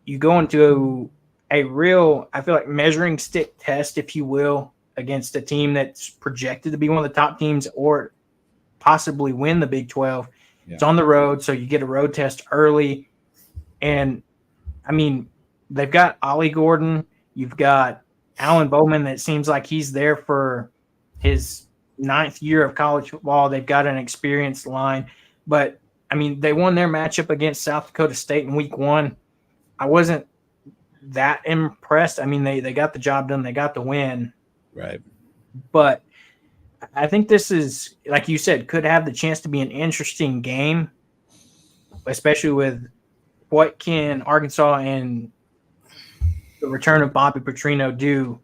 You go into a real, I feel like, measuring stick test, if you will, against a team that's projected to be one of the top teams or possibly win the Big 12. Yeah. It's on the road, so you get a road test early. And, they've got Ollie Gordon. You've got Alan Bowman that seems like he's there for his 9th year of college football. They've got an experienced line. But, they won their matchup against South Dakota State in week 1. I wasn't that impressed. They got the job done. They got the win. Right. But I think this is, like you said, could have the chance to be an interesting game, especially with what can Arkansas and the return of Bobby Petrino do,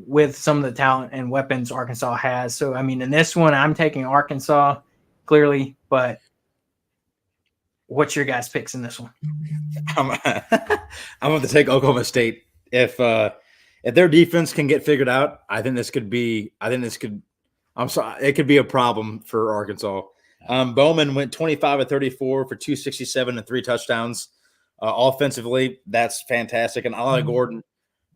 with some of the talent and weapons Arkansas has. So, in this one, I'm taking Arkansas clearly, but what's your guys' picks in this one? I'm going to take Oklahoma State. If their defense can get figured out, it could be a problem for Arkansas. Bowman went 25 of 34 for 267 and 3 touchdowns. Offensively, that's fantastic. And Ollie Gordon,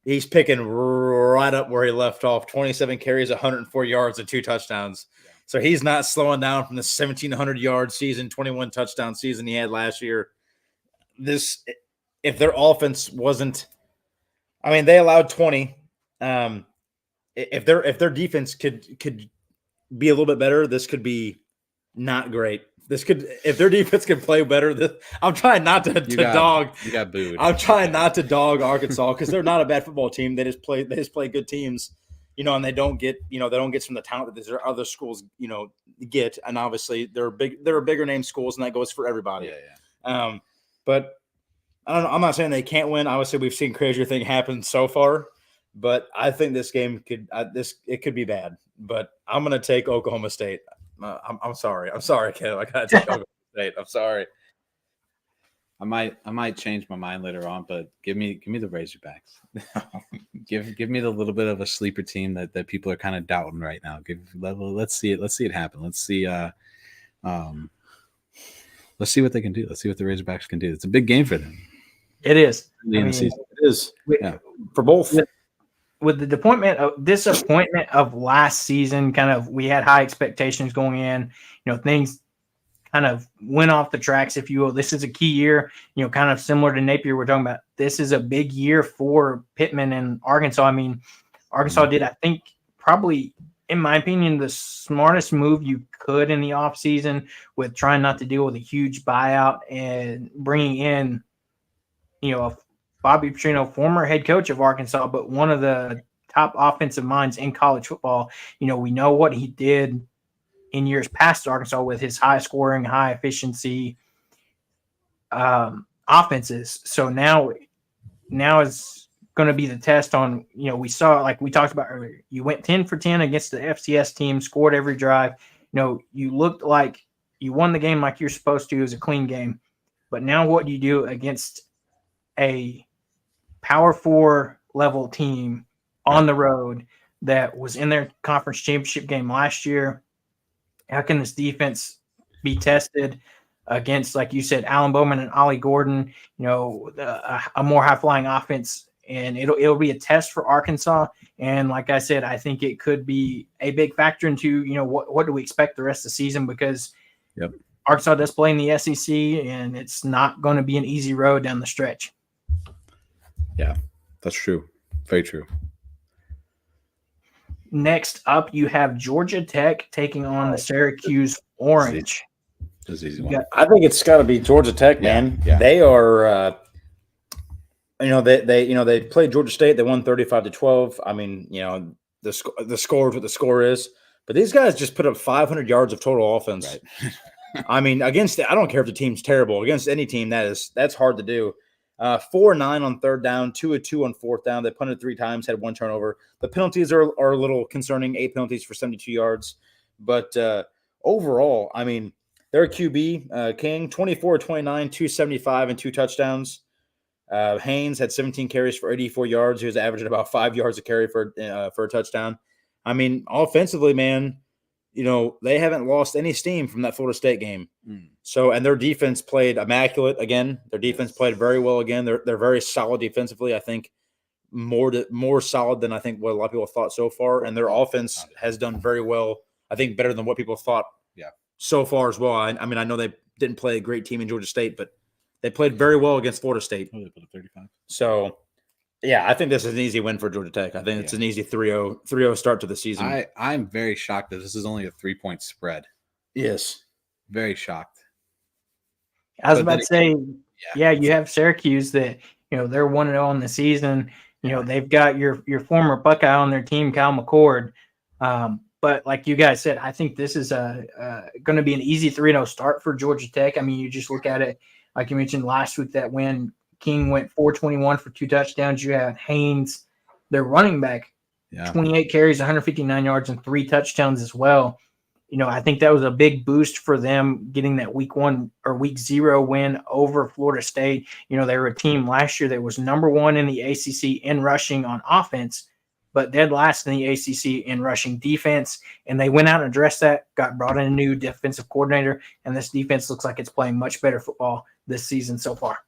he's picking right up where he left off. 27 carries, 104 yards, and 2 touchdowns. So he's not slowing down from the 1,700-yard season, 21 touchdown season he had last year. If their offense wasn't, they allowed 20. If their defense could be a little bit better, this could be not great. If their defense can play better, I'm trying not to dog. You got booed. I'm trying not to dog Arkansas because they're not a bad football team. They just play good teams, and they don't get some of the talent that their other schools, get. And obviously they're bigger name schools, and that goes for everybody. Yeah. But I don't know. I'm not saying they can't win. Obviously, we've seen crazier things happen so far, but I think this game could be bad. But I'm going to take Oklahoma State. I'm sorry, Caleb. I got to take Oklahoma State. I'm sorry. I might change my mind later on, but give me the Razorbacks. give me the little bit of a sleeper team that people are kind of doubting right now. Let's see it happen. Let's see what they can do. Let's see what the Razorbacks can do. It's a big game for them. It is. It is. For both. With the disappointment of last season, kind of we had high expectations going in. Things kind of went off the tracks, if you will. This is a key year, kind of similar to Napier. We're talking about this is a big year for Pittman and Arkansas. Arkansas did, I think, probably, in my opinion, the smartest move you could in the offseason with trying not to deal with a huge buyout and bringing in, Bobby Petrino, former head coach of Arkansas, but one of the top offensive minds in college football. We know what he did in years past at Arkansas with his high scoring, high efficiency offenses. So now is going to be the test on, we saw, like we talked about earlier, you went 10 for 10 against the FCS team, scored every drive. you looked like you won the game like you're supposed to. It was a clean game. But now what do you do against a Power 4 level team on the road that was in their conference championship game last year? How can this defense be tested against, like you said, Alan Bowman and Ollie Gordon, a more high-flying offense? And it'll be a test for Arkansas. And like I said, I think it could be a big factor into, what do we expect the rest of the season, because Arkansas does play in the SEC, and it's not going to be an easy road down the stretch. Yeah, that's true. Very true. Next up, you have Georgia Tech taking on the Syracuse Orange. That's easy one. I think it's got to be Georgia Tech, man. Yeah. They are, they played Georgia State. They won 35-12. I mean, the score is what the score is. But these guys just put up 500 yards of total offense. Right. I mean, I don't care if the team's terrible. Against any team, that's hard to do. 4-9 on third down, 2-2 on fourth down. They punted 3 times, had 1 turnover. The penalties are a little concerning. 8 penalties for 72 yards. But overall, I mean, their QB, King, 24-29, 275, and 2 touchdowns. Haynes had 17 carries for 84 yards. He was averaging about 5 yards a carry for a touchdown. I mean, offensively, man, they haven't lost any steam from that Florida State game. So, and their defense played immaculate again. Their defense played very well again. They're very solid defensively. I think more solid than I think what a lot of people thought so far. And their offense has done very well. I think better than what people thought. So far as well. I mean, I know they didn't play a great team in Georgia State, but they played very well against Florida State. They put up 35. So, yeah, I think this is an easy win for Georgia Tech. I think it's an easy 3-0 start to the season. I'm very shocked that this is only a 3-point spread. Yes. Very shocked. I was about to say, you have Syracuse that, they're 1-0 in the season. They've got your former Buckeye on their team, Kyle McCord. But like you guys said, I think this is going to be an easy 3-0 start for Georgia Tech. I mean, you just look at it, like you mentioned last week, that when King went 421 for 2 touchdowns, you had Haynes, their running back, 28 carries, 159 yards, and 3 touchdowns as well. I think that was a big boost for them getting that week 0 win over Florida State. They were a team last year that was number 1 in the ACC in rushing on offense, but dead last in the ACC in rushing defense. And they went out and addressed that, brought in a new defensive coordinator, and this defense looks like it's playing much better football this season so far.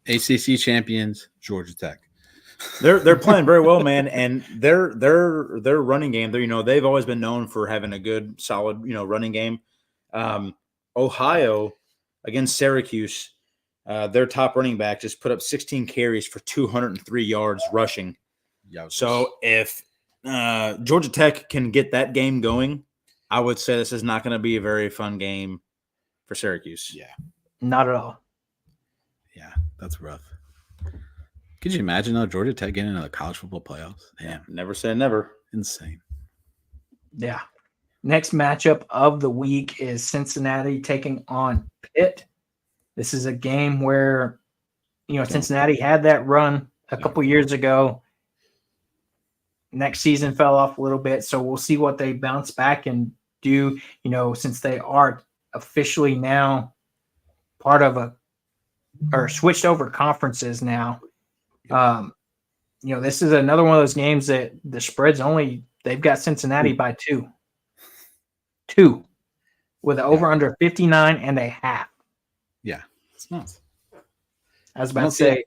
ACC champions, Georgia Tech. They're playing very well, man, and their running game. They've always been known for having a good, solid, running game. Ohio against Syracuse, their top running back just put up 16 carries for 203 yards rushing. So if Georgia Tech can get that game going, I would say this is not going to be a very fun game for Syracuse. Yeah, not at all. Yeah, that's rough. Could you imagine, though, Georgia Tech getting into the college football playoffs? Damn. Never say never. Insane. Yeah. Next matchup of the week is Cincinnati taking on Pitt. This is a game where, Cincinnati had that run a couple years ago. Next season fell off a little bit, so we'll see what they bounce back and do, since they are officially now part of or switched over conferences now. This is another one of those games that the spread's they've got Cincinnati by 2 with an over under 59.5. Yeah, it's nuts. I was about to say,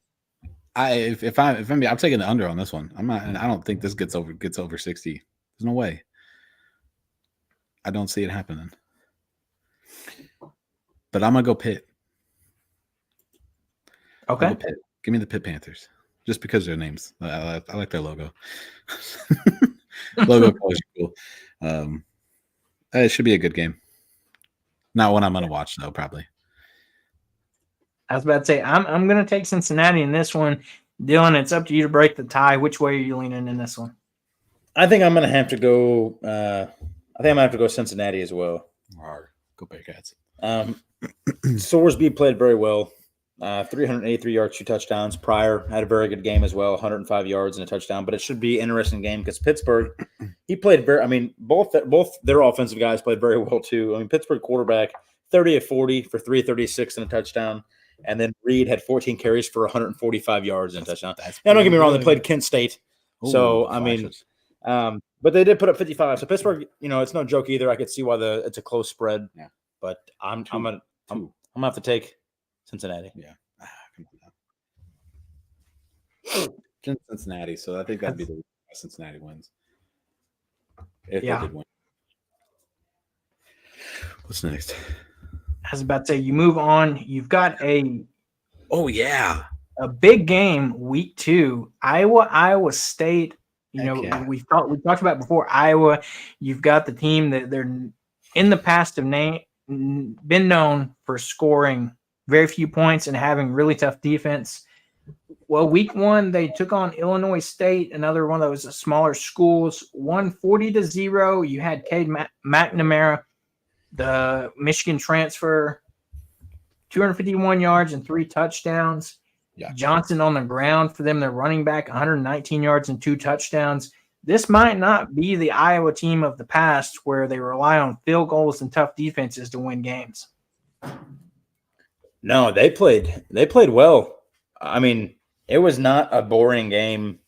I'm taking the under on this one. I don't think this gets over 60. There's no way. I don't see it happening. But I'm gonna go Pitt. Okay. Pitt. Give me the Pitt Panthers. Just because of their names. I like their logo. Logo colors are cool. It should be a good game. Not one I'm going to watch, though, probably. I was about to say, I'm going to take Cincinnati in this one. Dylan, it's up to you to break the tie. Which way are you leaning in this one? I think I'm going to have to go Cincinnati as well. Go Bearcats. Sorsby played very well. 383 yards, 2 touchdowns. Pryor had a very good game as well, 105 yards and a touchdown. But it should be an interesting game because Pittsburgh he played very. I mean, both their offensive guys played very well too. I mean, Pittsburgh quarterback 30 of 40 for 336 and a touchdown, and then Reed had 14 carries for 145 yards and a touchdown. Now, don't get me wrong, they played Kent State, so I mean, but they did put up 55. So Pittsburgh, it's no joke either. I could see why it's a close spread. Yeah, but I'm gonna have to take Cincinnati. Yeah, Cincinnati. So I think that'd be the Cincinnati wins. If they did win. What's next? I was about to say, you move on. You've got a big game, week 2, Iowa State. We talked about before Iowa. You've got the team that they're in the past have been known for scoring very few points and having really tough defense. Well, week 1, they took on Illinois State, another one of those smaller schools, won 40-0. You had Cade McNamara, the Michigan transfer, 251 yards and 3 touchdowns. Yeah. Johnson on the ground for them, their running back, 119 yards and 2 touchdowns. This might not be the Iowa team of the past where they rely on field goals and tough defenses to win games. No, they played well. I mean, it was not a boring game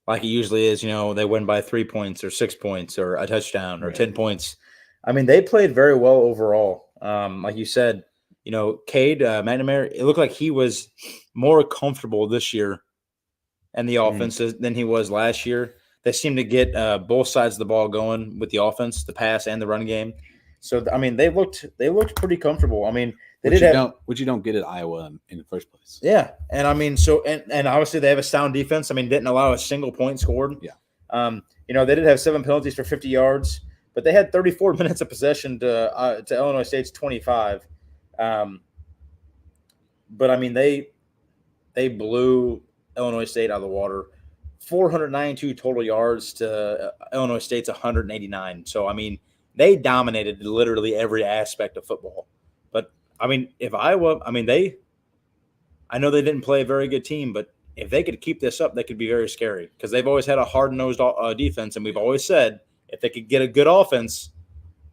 like it usually is. They win by 3 points or 6 points or a touchdown or 10 points. I mean, they played very well overall. Like you said, Cade McNamara, it looked like he was more comfortable this year in the offense than he was last year. They seemed to get both sides of the ball going with the offense, the pass and the run game. So, I mean, they looked pretty comfortable. I mean, which you don't get at Iowa in the first place. Yeah, and I mean, and obviously they have a sound defense. I mean, didn't allow a single point scored. Yeah. They did have 7 penalties for 50 yards, but they had 34 minutes of possession to Illinois State's 25. But I mean, they blew Illinois State out of the water. 492 total yards to Illinois State's 189. So I mean, they dominated literally every aspect of football. But I mean, if Iowa, I know they didn't play a very good team, but if they could keep this up, they could be very scary because they've always had a hard-nosed defense, and we've always said if they could get a good offense,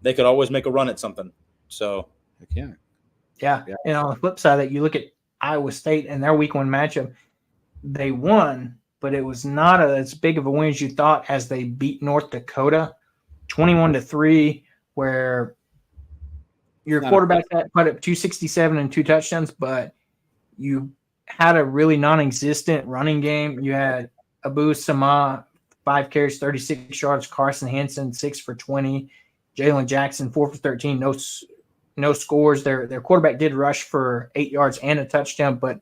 they could always make a run at something. So, yeah. And on the flip side, that you look at Iowa State and their week 1 matchup, they won, but it was not as big of a win as you thought as they beat North Dakota 21-3, where your quarterback put up 267 and 2 touchdowns, but you had a really non-existent running game. You had Abu Sama, 5 carries, 36 yards. Carson Hansen, 6 for 20. Jalen Jackson, 4 for 13. No scores. Their quarterback did rush for 8 yards and a touchdown, but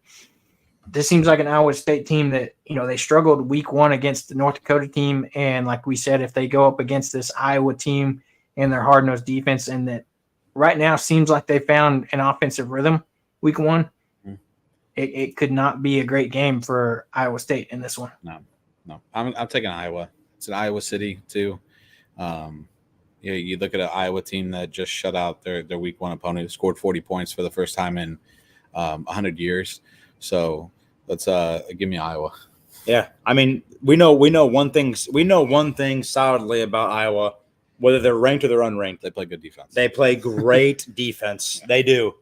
this seems like an Iowa State team that, they struggled week 1 against the North Dakota team. And like we said, if they go up against this Iowa team and their hard-nosed defense, and that right now seems like they found an offensive rhythm week 1, it could not be a great game for Iowa State in this one. No. I'm taking Iowa. It's an Iowa City too. You look at an Iowa team that just shut out their week 1 opponent, who scored 40 points for the first time in 100 years. So let's give me Iowa. Yeah, I mean, we know one thing solidly about Iowa, whether they're ranked or they're unranked. They play good defense. They play great defense. They do.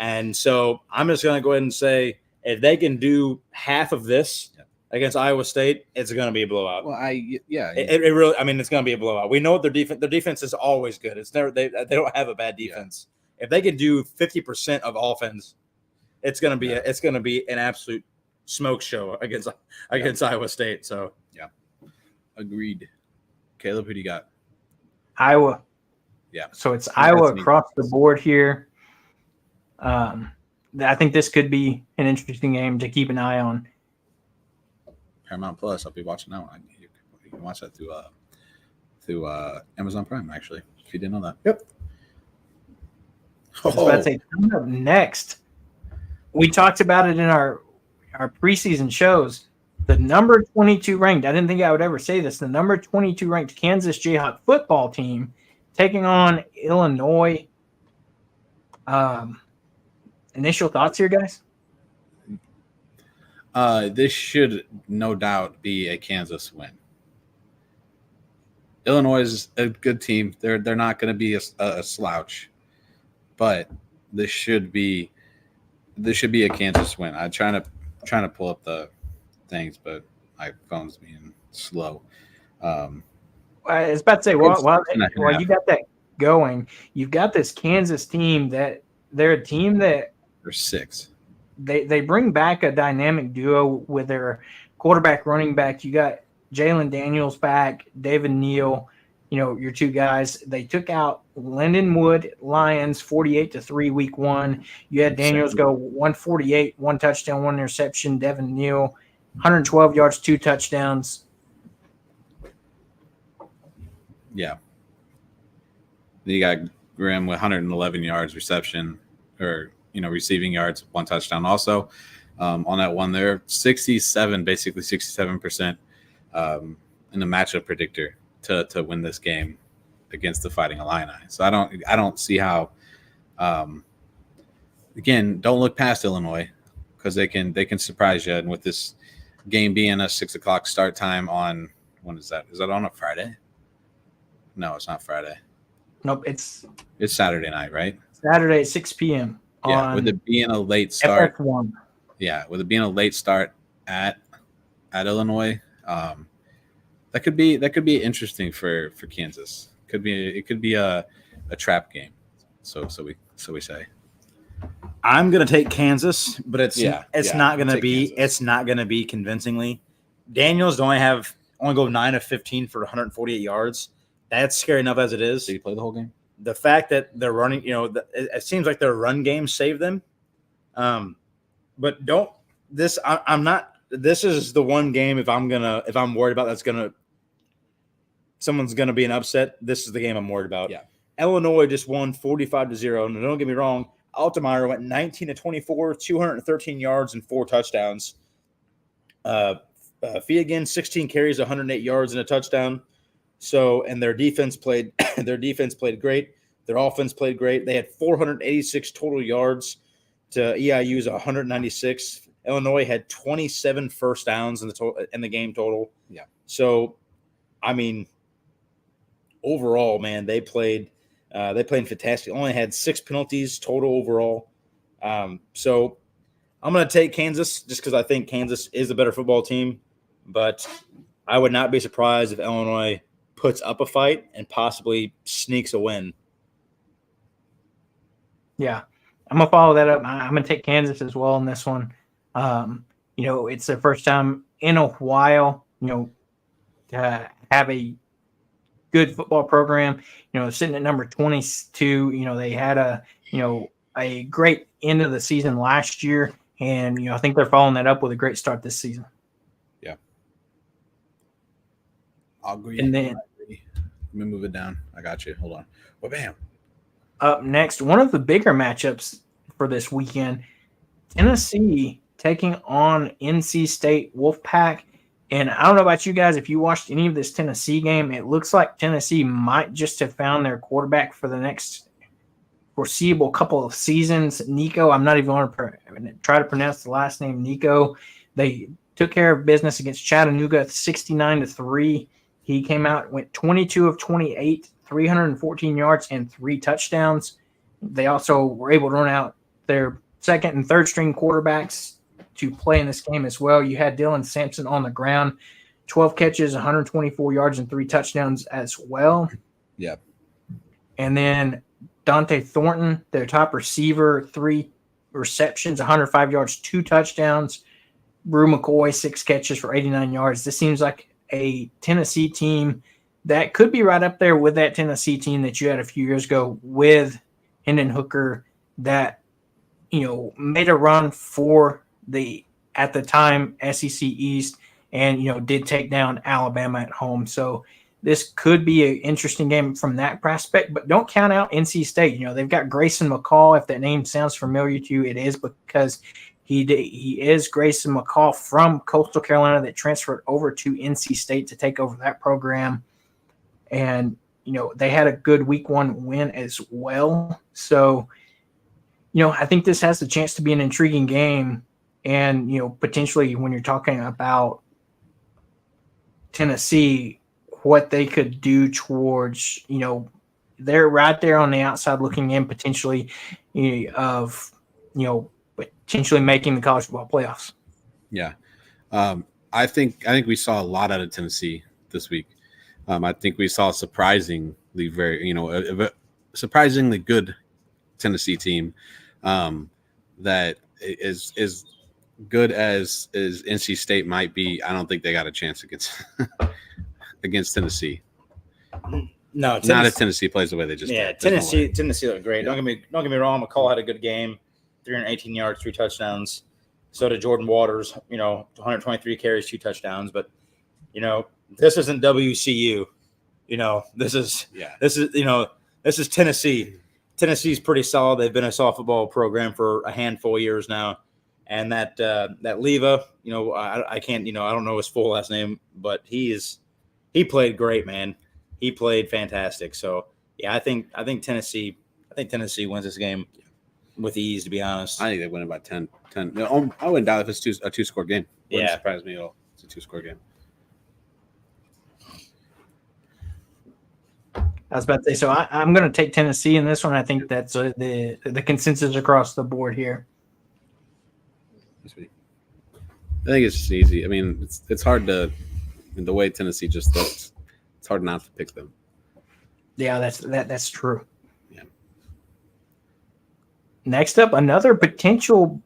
And so I'm just going to go ahead and say if they can do half of this against Iowa State, it's going to be a blowout. Well, it really. I mean, it's going to be a blowout. We know their defense is always good. It's never they don't have a bad defense. Yeah. If they can do 50% of offense, it's going to be an absolute smoke show against Iowa State. So agreed. Caleb, who do you got? Iowa. Yeah. So it's Iowa across the board here. I think this could be an interesting game to keep an eye on. Paramount Plus. I'll be watching that one. You can watch that through Amazon Prime, actually, if you didn't know that. Yep. I was about to say, coming up next, we talked about it in our preseason shows. The number 22 ranked, I didn't think I would ever say this, the number 22 ranked Kansas Jayhawk football team taking on Illinois. Initial thoughts here, guys? This should no doubt be a Kansas win. Illinois is a good team. They're not going to be a slouch, but this should be a Kansas win. I'm trying to pull up the things, but my phone's being slow. I was about to say, while you got that going, you've got this Kansas team that they're a team that they're 6. They bring back a dynamic duo with their quarterback, running back. You got Jalen Daniels back, David Neal, your two guys. They took out Lindenwood Lions 48-3 week 1. You had Daniels go 148, 1 touchdown, 1 interception. Devin Neal, 112 yards, 2 touchdowns. Yeah. Then you got Grimm with 111 yards receiving yards, 1 touchdown. Also, on that one, they're 67% in the matchup predictor to win this game against the Fighting Illini. So I don't see how. Again, don't look past Illinois because they can surprise you. And with this game being a 6:00 start time on, when is that? Is that on a Friday? No, it's not Friday. Nope, it's Saturday night, right? Saturday at 6 p.m. Yeah, with it being a late start. FF1. Yeah, with it being a late start at Illinois, that could be interesting for Kansas. It could be a trap game. So we say. I'm gonna take Kansas, but it's not gonna be convincingly. Daniels only go 9 of 15 for 148 yards. That's scary enough as it is. Did he play the whole game? The fact that they're running, it seems like their run game saved them. But I'm not. This is the one game if I'm worried about someone's gonna be an upset. This is the game I'm worried about. Yeah. Illinois just won 45-0. And don't get me wrong, Altemeyer went 19-24, 213 yards and 4 touchdowns. Feagin 16 carries, 108 yards and a touchdown. So, and their defense played great. Their offense played great. They had 486 total yards to EIU's 196. Illinois had 27 first downs in the game total. Yeah. So, I mean, overall, man, they played fantastic. Only had 6 penalties total overall. So, I'm going to take Kansas just because I think Kansas is a better football team. But I would not be surprised if Illinois puts up a fight and possibly sneaks a win. Yeah, I'm going to follow that up. I'm going to take Kansas as well in this one. It's the first time in a while, to have a good football program, sitting at number 22. They had a great end of the season last year. And, I think they're following that up with a great start this season. Yeah. I'll agree. And then let me move it down. I got you. Hold on. Well, bam. Up next, one of the bigger matchups for this weekend, Tennessee taking on NC State Wolfpack. And I don't know about you guys, if you watched any of this Tennessee game, it looks like Tennessee might just have found their quarterback for the next foreseeable couple of seasons. Nico, I'm not even going to try to pronounce the last name, Nico. They took care of business against Chattanooga 69-3. He came out, went 22 of 28, 314 yards and 3 touchdowns. They also were able to run out their second and third string quarterbacks to play in this game as well. You had Dylan Sampson on the ground, 12 catches, 124 yards and 3 touchdowns as well. Yeah. And then Dante Thornton, their top receiver, 3 receptions, 105 yards, 2 touchdowns. Brew McCoy, 6 catches for 89 yards. This seems like a Tennessee team that could be right up there with that Tennessee team that you had a few years ago with Hendon Hooker that, made a run for the, at the time, SEC East and, did take down Alabama at home. So this could be an interesting game from that prospect, but don't count out NC State. They've got Grayson McCall. If that name sounds familiar to you, it is because he is Grayson McCall from Coastal Carolina that transferred over to NC State to take over that program. And, they had a good week 1 win as well. So, I think this has the chance to be an intriguing game. And, potentially when you're talking about Tennessee, what they could do towards, they're right there on the outside looking in potentially potentially making the college football playoffs. Yeah. I think we saw a lot out of Tennessee this week. I think we saw a surprisingly surprisingly good Tennessee team that is good as NC State might be. I don't think they got a chance against Tennessee. No, not if Tennessee plays the way they just did. Tennessee looked great. Don't get me wrong. McCall had a good game, 318 yards, 3 touchdowns. So did Jordan Waters. 123 carries, 2 touchdowns. But this isn't WCU. This is Tennessee. Tennessee's pretty solid. They've been a soft football program for a handful of years now. And that Leva, I can't, I don't know his full last name, but he played great, man. He played fantastic. So yeah, I think Tennessee wins this game with ease, to be honest. I think they win it by 10. No, I wouldn't doubt if it's a 2-score game. Wouldn't surprise me at all. It's a 2-score game. I was about to say, so I'm going to take Tennessee in this one. I think that's the consensus across the board here. I think it's just easy. I mean, it's hard to, the way Tennessee just looks, it's hard not to pick them. Yeah, that's true. Yeah. Next up, another potential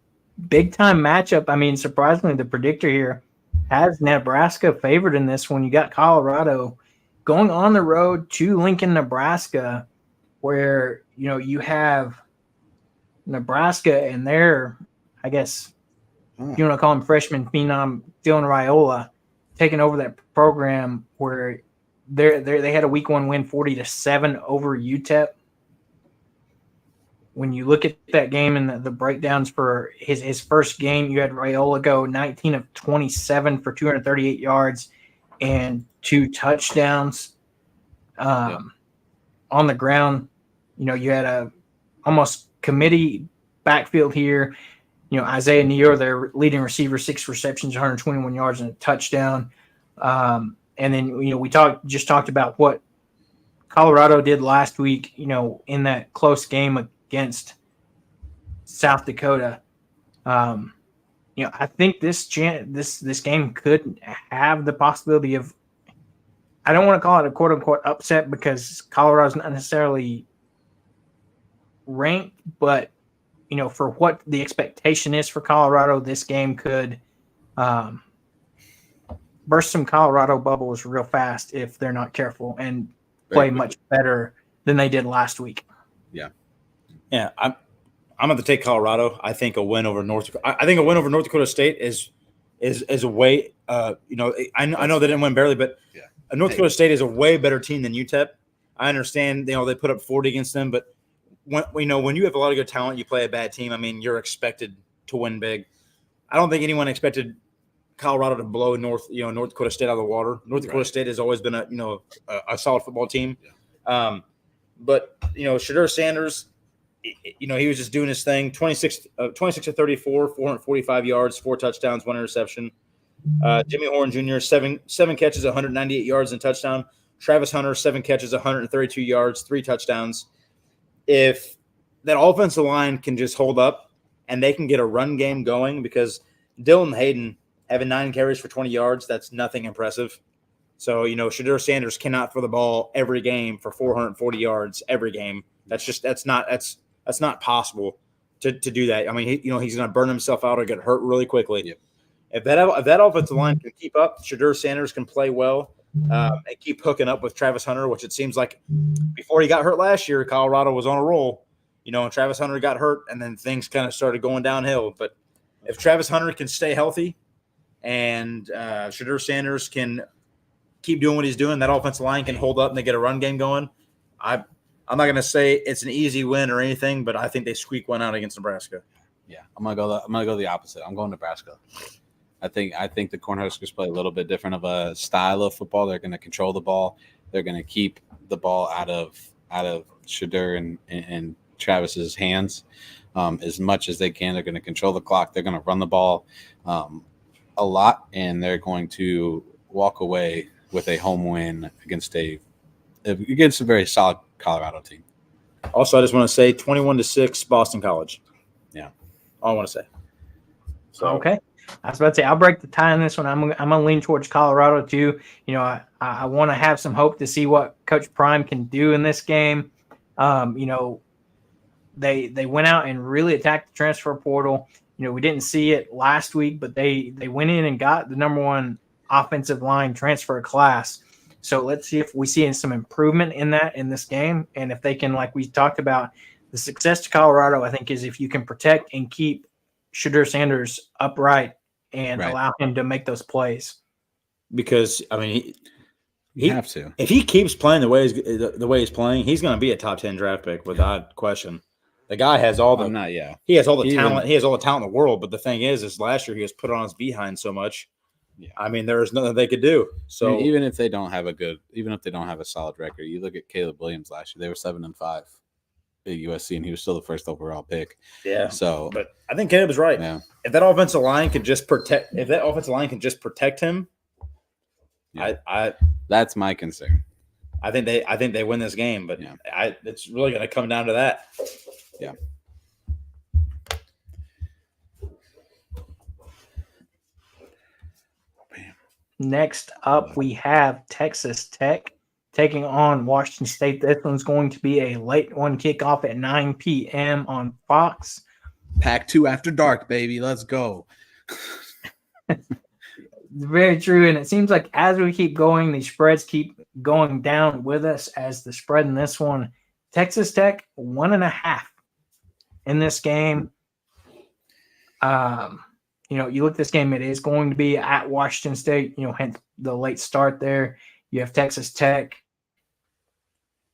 big-time matchup. I mean, surprisingly, the predictor here has Nebraska favored in this one. You got Colorado going on the road to Lincoln, Nebraska, where, you have Nebraska and their, I guess, you want to call him freshman phenom Dylan Raiola, taking over that program where they had a week 1 win 40-7 over UTEP. When you look at that game and the breakdowns for his first game, you had Raiola go 19 of 27 for 238 yards and 2 touchdowns. On the ground, you had a almost committee backfield here. Isaiah Neal, their leading receiver, 6 receptions, 121 yards and a touchdown. And then, we just talked about what Colorado did last week, in that close game against South Dakota. I think this game could have the possibility of, I don't want to call it a quote unquote upset because Colorado's not necessarily ranked, but for what the expectation is for Colorado, this game could burst some Colorado bubbles real fast if they're not careful and play much better than they did last week. Yeah. Yeah, I'm going to take Colorado. I think a win over North Dakota State is a way. I know they didn't win barely, but North Dakota State is a way better team than UTEP. I understand. They put up 40 against them, but when you have a lot of good talent, you play a bad team. I mean, you're expected to win big. I don't think anyone expected Colorado to blow North Dakota State out of the water. North Dakota State has always been a solid football team. But Shedeur Sanders, he was just doing his thing. 26 to 34, 445 yards, 4 touchdowns, 1 interception. Jimmy Horn Jr. seven catches, 198 yards and touchdown. Travis Hunter 7 catches, 132 yards, 3 touchdowns. If that offensive line can just hold up and they can get a run game going, because Dylan Hayden having 9 carries for 20 yards, that's nothing impressive. So, Shedeur Sanders cannot throw the ball every game for 440 yards every game. That's not possible to do that. I mean, he's going to burn himself out or get hurt really quickly. Yep. If that offensive line can keep up, Shedeur Sanders can play well and keep hooking up with Travis Hunter, which it seems like before he got hurt last year, Colorado was on a roll. And Travis Hunter got hurt, and then things kind of started going downhill. But if Travis Hunter can stay healthy and Shedeur Sanders can keep doing what he's doing, that offensive line can hold up and they get a run game going. I'm not going to say it's an easy win or anything, but I think they squeak one out against Nebraska. Yeah, I'm gonna go the opposite. I'm going Nebraska. I think the Cornhuskers play a little bit different of a style of football. They're going to control the ball. They're going to keep the ball out of Shedeur and Travis's hands as much as they can. They're going to control the clock. They're going to run the ball a lot, and they're going to walk away with a home win against a very solid Colorado team. Also, I just want to say 21-6 Boston College. Yeah. All I want to say. So, okay. I was about to say I'll break the tie in this one. I'm gonna lean towards Colorado too. You know, I want to have some hope to see what Coach Prime can do in this game. You know, they went out and really attacked the transfer portal. You know, we didn't see it last week, but they went in and got the number one offensive line transfer class. So let's see if we see some improvement in that in this game. And if they can, like we talked about, the success to Colorado, I think, is if you can protect and keep Shedeur Sanders upright and allow him to make those plays. because I mean, You have to. if he keeps playing the way he's playing, he's going to be a top 10 draft pick without question. The guy has all the he has all the talent. He has all the talent in the world. But the thing is last year he was put on his behind so much. Yeah. I mean, there was nothing they could do. So I mean, even if they don't have a solid record, you look at Caleb Williams last year; they were 7-5 at USC, and he was still the first overall pick. Yeah. So, but I think Caleb is right. Yeah. If that offensive line could just protect, him, that's my concern. I think they win this game, but it's really going to come down to that. Yeah. Next up, we have Texas Tech taking on Washington State. This one's going to be a late one kickoff at 9 p.m. on Fox. Pac-2 after dark, baby. Let's go. Very true. And it seems like as we keep going, these spreads keep going down with us as the spread in this one. Texas Tech, 1.5 in this game. You know, you look at this game, it is going to be at Washington State, you know, hence the late start there. You have Texas Tech,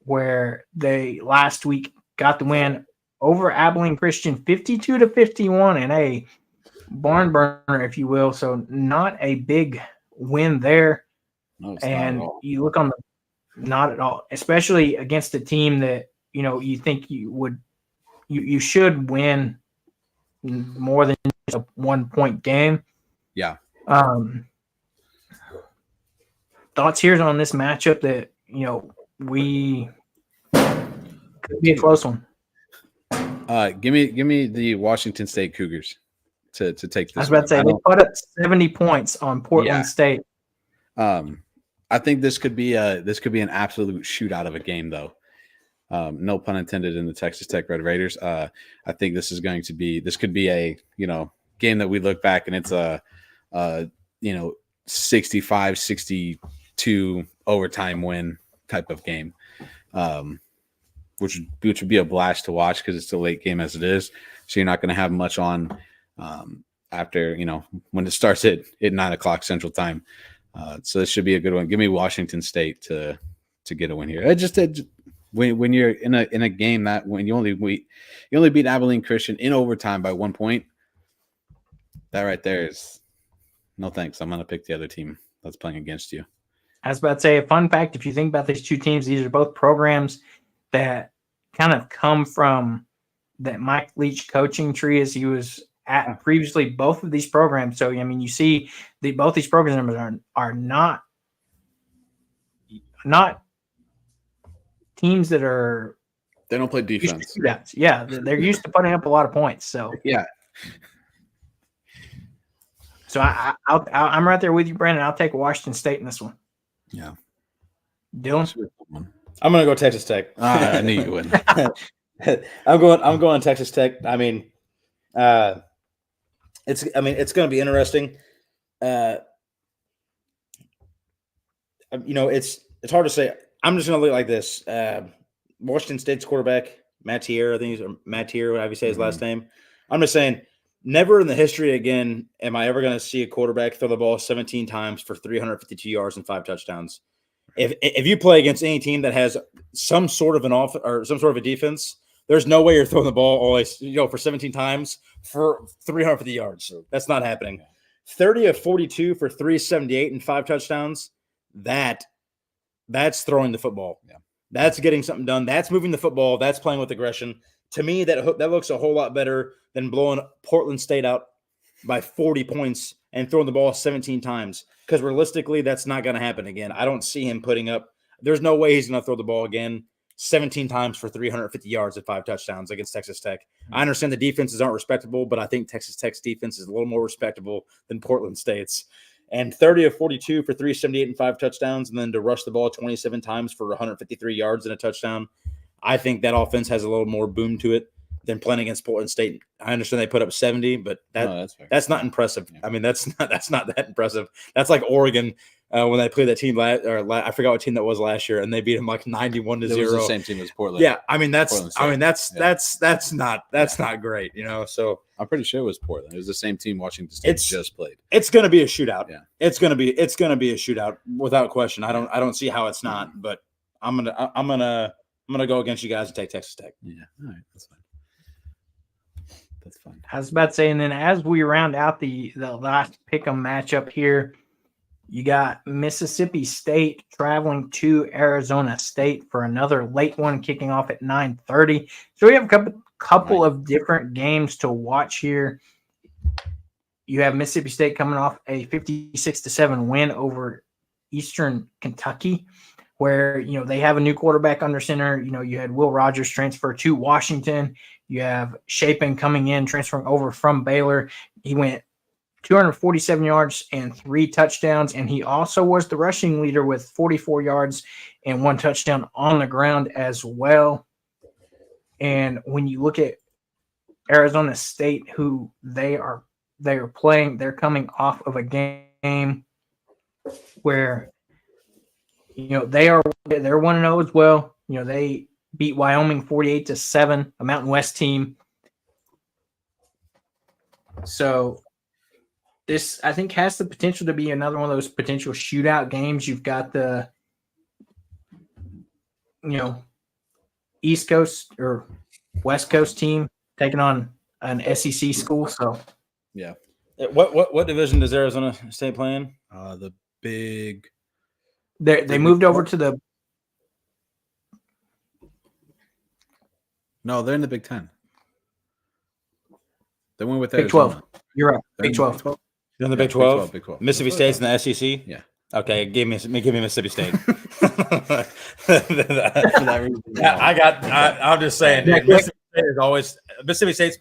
where they last week got the win over Abilene Christian 52-51 in a barn burner, if you will. So not a big win there. No, and you look on the not at all, especially against a team that, you know, you think you should win more than a 1-point game. Yeah. Thoughts here on this matchup that, you know, we could be a close one. Give me the Washington State Cougars to take this. I was about to say they put up 70 points on Portland State. I think this could be an absolute shootout of a game, though. No pun intended in the Texas Tech Red Raiders. I think this could be a, you know, game that we look back and it's a 65-62 overtime win type of game, which would be a blast to watch because it's a late game as it is. So you're not going to have much on after, you know, when it starts at 9:00 Central Time. So this should be a good one. Give me Washington State to get a win here. When you're in a game that when you only beat Abilene Christian in overtime by 1 point, that right there is no thanks. I'm gonna pick the other team that's playing against you. I was about to say a fun fact. If you think about these two teams, these are both programs that kind of come from that Mike Leach coaching tree as he was at previously. Both of these programs. So I mean, you see both these programs are not teams that are. They don't play defense. Yeah, they're used to putting up a lot of points. So yeah. So I'm right there with you, Brandon. I'll take Washington State in this one. Yeah. Dylan? I'm going to go Texas Tech. I knew you would. I'm going Texas Tech. I mean, it's going to be interesting. You know, it's hard to say. I'm just going to look like this. Washington State's quarterback, Mattier, I think Mattier, whatever you say his last name. I'm just saying, never in the history again am I ever going to see a quarterback throw the ball 17 times for 352 yards and 5 touchdowns. If you play against any team that has some sort of an offense or some sort of a defense, there's no way you're throwing the ball always, for 17 times for 350 yards. That's not happening. 30 of 42 for 378 and 5 touchdowns. That's throwing the football. Yeah. That's getting something done. That's moving the football. That's playing with aggression. To me, that looks a whole lot better than blowing Portland State out by 40 points and throwing the ball 17 times. Because realistically, that's not going to happen again. I don't see him putting up – there's no way he's going to throw the ball again 17 times for 350 yards and 5 touchdowns against Texas Tech. I understand the defenses aren't respectable, but I think Texas Tech's defense is a little more respectable than Portland State's. And 30 of 42 for 378 and 5 touchdowns, and then to rush the ball 27 times for 153 yards and a touchdown. I think that offense has a little more boom to it than playing against Portland State. I understand they put up 70, but that's not impressive. Yeah. I mean, that's not that impressive. That's like Oregon when they played that team I forgot what team that was last year, and they beat them like 91-0. It was the same team as Portland. Yeah, I mean that's not great, you know. So I'm pretty sure it was Portland. It was the same team Washington State just played. It's going to be a shootout. Yeah, it's going to be a shootout without question. I don't see how it's not, but I'm gonna go against you guys and take Texas Tech. Yeah, all right, that's fine. That's fine. I was about to say, and then as we round out the last pick'em matchup here, you got Mississippi State traveling to Arizona State for another late one, kicking off at 9:30. So we have a couple of different games to watch here. You have Mississippi State coming off a 56-7 win over Eastern Kentucky, where, you know, they have a new quarterback under center. You know, you had Will Rogers transfer to Washington. You have Shapen coming in, transferring over from Baylor. He went 247 yards and 3 touchdowns, and he also was the rushing leader with 44 yards and 1 touchdown on the ground as well. And when you look at Arizona State, who they are playing, they're coming off of a game where, you know, they're 1-0 as well. You know, they beat Wyoming 48-7, a Mountain West team. So this, I think, has the potential to be another one of those potential shootout games. You've got the, you know, East Coast or West Coast team taking on an SEC school. So, yeah. What division does Arizona State play in? The big. They moved over to the. No, they're in the Big 10. They went with Big 12. You're right. Big 12. You're in the Big 12? Big 12. Mississippi State's in the SEC? Yeah. Okay, give me Mississippi State. I'm just saying, dude, Mississippi State's,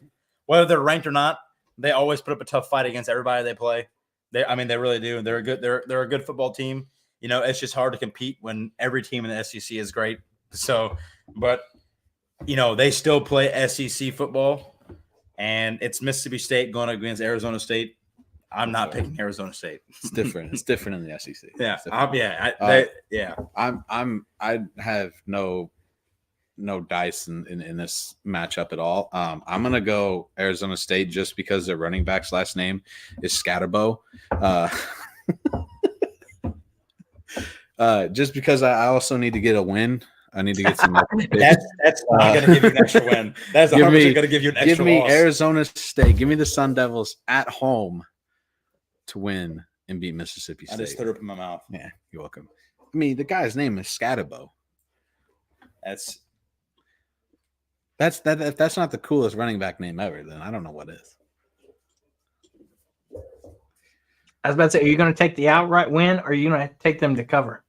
whether they're ranked or not, they always put up a tough fight against everybody they play. They really do. They're a good football team. You know, it's just hard to compete when every team in the SEC is great. So, but you know, they still play SEC football, and it's Mississippi State going against Arizona State. I'm not picking Arizona State. It's different. It's different in the SEC. Yeah, I have no dice in this matchup at all. I'm gonna go Arizona State just because their running back's last name is Scatterbo. Just because I also need to get a win. I need to get some. That's not going to give you an extra win. That's 100% going to give you an extra Give me loss. Arizona State. Give me the Sun Devils at home to win and beat Mississippi State. I just threw up in my mouth. Yeah, you're welcome. I mean, the guy's name is Scatterbo. That's If that's not the coolest running back name ever, then I don't know what is. I was about to say, are you going to take the outright win, or are you going to take them to cover?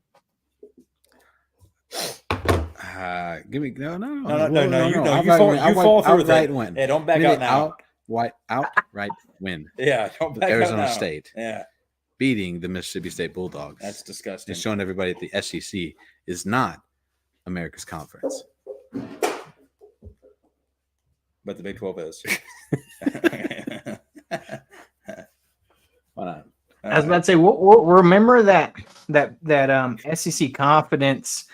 Give me no. You fall through that. Win. Yeah, don't back out now. Outright win. Yeah, don't back Arizona out now. State. Yeah, beating the Mississippi State Bulldogs. That's disgusting. And showing everybody that the SEC is not America's conference. But the Big 12 is. Why not? I was about to say, we'll remember that SEC confidence,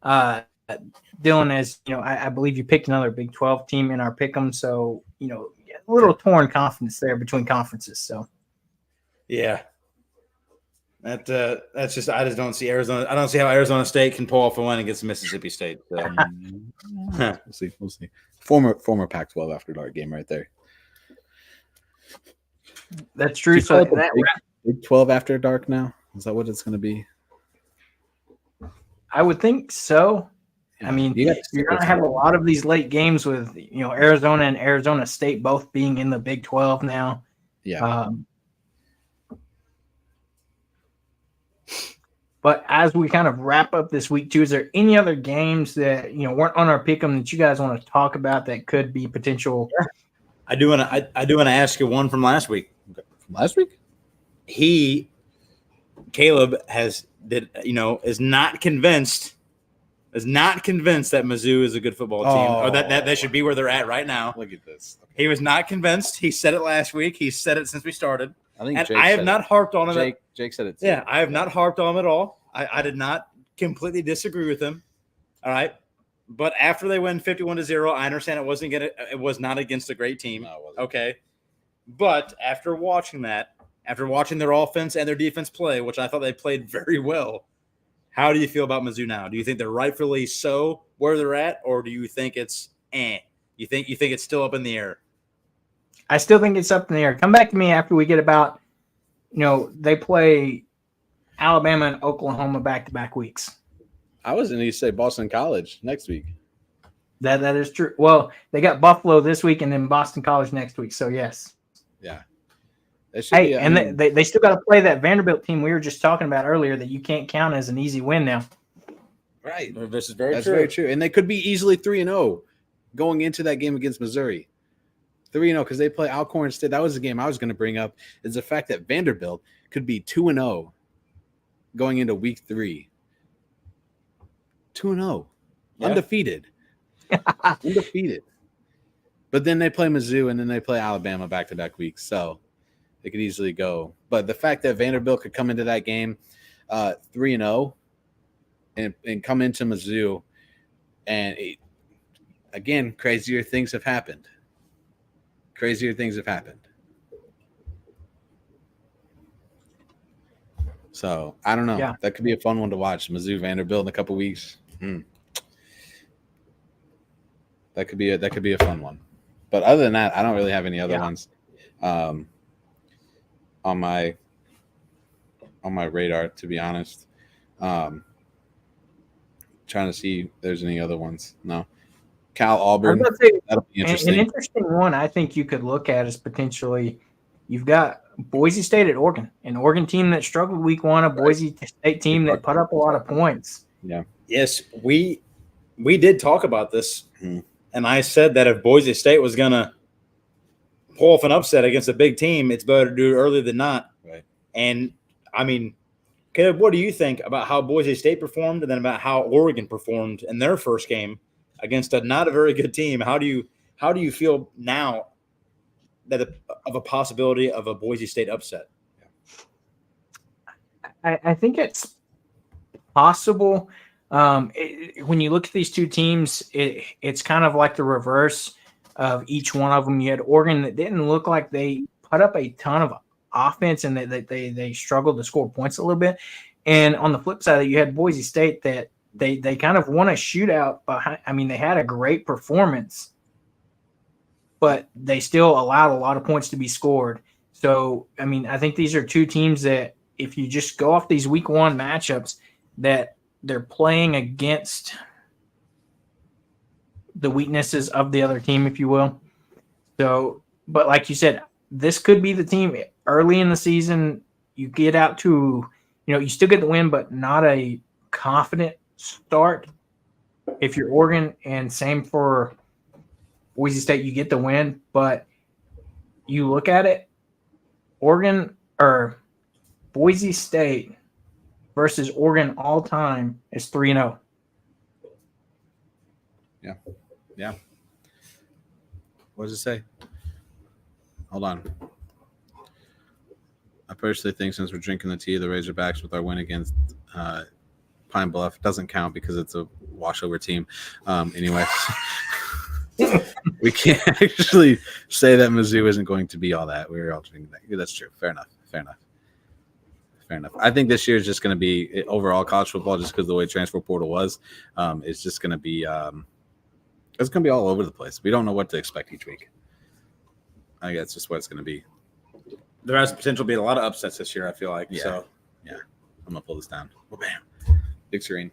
Dylan, as you know, I believe you picked another Big 12 team in our pick'em, so you know, a little torn confidence there between conferences. So, yeah, that's just, I just don't see Arizona. I don't see how Arizona State can pull off a win against Mississippi State. So. We'll see. Former Pac-12 after dark game right there. That's true. So Big 12 after dark now? Is that what it's going to be? I would think so. I mean, you're going to have a lot of these late games with, you know, Arizona and Arizona State both being in the Big 12 now. Yeah. But as we kind of wrap up this week 2, is there any other games that weren't on our pick'em that you guys want to talk about that could be potential? Yeah. I do want to ask you one from last week. Last week, Caleb is not convinced that Mizzou is a good football team, or that they should be where they're at right now. Look at this. Okay. He was not convinced. He said it last week. He said it since we started. I think I have not harped on him. Jake said it too. Yeah, I have not harped on him at all. I did not completely disagree with him. All right. But after they win 51-0, I understand it was not against a great team. No, it wasn't. Okay. But after watching their offense and their defense play, which I thought they played very well, how do you feel about Mizzou now? Do you think they're rightfully so where they're at, or do you think it's You think it's still up in the air? I still think it's up in the air. Come back to me after we get about, they play Alabama and Oklahoma back-to-back weeks. I was going to say Boston College next week. That is true. Well, they got Buffalo this week and then Boston College next week. So yes. Yeah. They still got to play that Vanderbilt team we were just talking about earlier that you can't count as an easy win now. Right. This is That's very true. And they could be easily 3-0 going into that game against Missouri. 3-0 because they play Alcorn State. That was the game I was going to bring up, is the fact that Vanderbilt could be 2-0 going into week 3. 2-0. Yeah. Undefeated. Undefeated. But then they play Mizzou and then they play Alabama back-to-back weeks. So they could easily go. But the fact that Vanderbilt could come into that game 3-0 and come into Mizzou, and again, crazier things have happened. Crazier things have happened. So I don't know. Yeah. That could be a fun one to watch. Mizzou Vanderbilt in a couple weeks. That could be a fun one. But other than that, I don't really have any other ones on my radar, to be honest. Trying to see if there's any other ones. No. Cal Auburn. That'll be interesting. An interesting one I think you could look at is potentially you've got Boise State at Oregon, an Oregon team that struggled week 1, a Boise State team that put up a lot of points. Yeah. Yes, we did talk about this, and I said that if Boise State was going to pull off an upset against a big team, it's better to do it earlier than not. Right. And, I mean, Caleb, what do you think about how Boise State performed and then about how Oregon performed in their first game against not a very good team? How do you feel now that of a possibility of a Boise State upset? I think it's possible. When you look at these two teams, it's kind of like the reverse of each one of them. You had Oregon that didn't look like they put up a ton of offense and they struggled to score points a little bit. And on the flip side, you had Boise State that they kind of won a shootout behind. I mean, they had a great performance, but they still allowed a lot of points to be scored. So, I mean, I think these are two teams that if you just go off these week 1 matchups, that they're playing against the weaknesses of the other team, if you will. So, but like you said, this could be the team early in the season. You get out to, you still get the win, but not a confident start. If you're Oregon, and same for Boise State, you get the win, but you look at it, Oregon or Boise State versus Oregon all time is 3-0. Yeah. What does it say? Hold on. I personally think since we're drinking the tea of the Razorbacks with our win against Pine Bluff, doesn't count because it's a washover team. Anyway, we can't actually say that Mizzou isn't going to be all that. We're all drinking that. Yeah, that's true. Fair enough. I think this year is just going to be overall college football, just because the way transfer portal was. It's just going to be it's going to be all over the place. We don't know what to expect each week. I think that's just what it's going to be. There has potential to be a lot of upsets this year, I feel like. Yeah. So, yeah. I'm going to pull this down. Oh, bam. Big screen.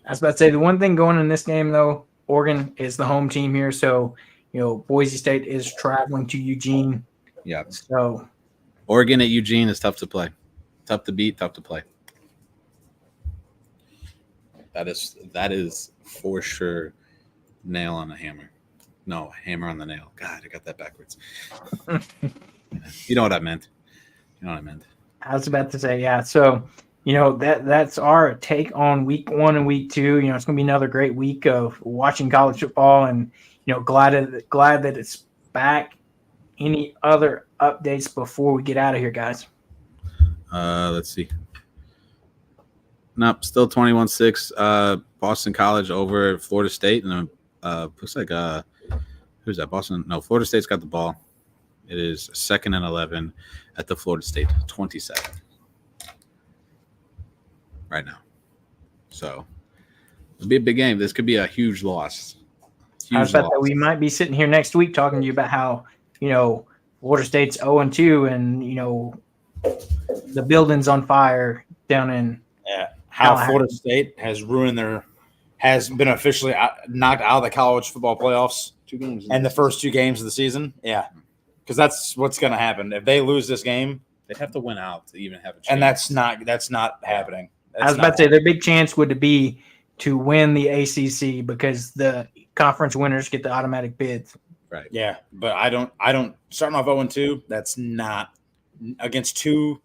I was about to say, the one thing going in this game, though, Oregon is the home team here. So, Boise State is traveling to Eugene. Yeah. So, Oregon at Eugene is tough to play. Tough to beat, tough to play. That is for sure nail on the hammer. No, hammer on the nail. God, I got that backwards. You know what I meant. I was about to say, yeah. So, that's our take on week 1 and week 2. It's going to be another great week of watching college football, and glad that it's back. Any other updates before we get out of here, guys? Let's see. Nope, still 21-6. Boston College over Florida State, and looks like who's that? Boston? No, Florida State's got the ball. It is 2nd and 11 at the Florida State 27 right now. So it'll be a big game. This could be a huge loss. I was about that we might be sitting here next week talking to you about how Florida State's 0-2, and the building's on fire down in how Florida State has been officially knocked out of the college football playoffs 2 games and the first 2 games of the season. Yeah, because that's what's going to happen if they lose this game. They'd have to win out to even have a chance. And that's not happening. I was about to say their big chance would be to win the ACC, because the conference winners get the automatic bids. Right. Yeah, but I don't starting off 0-2. That's not against 2.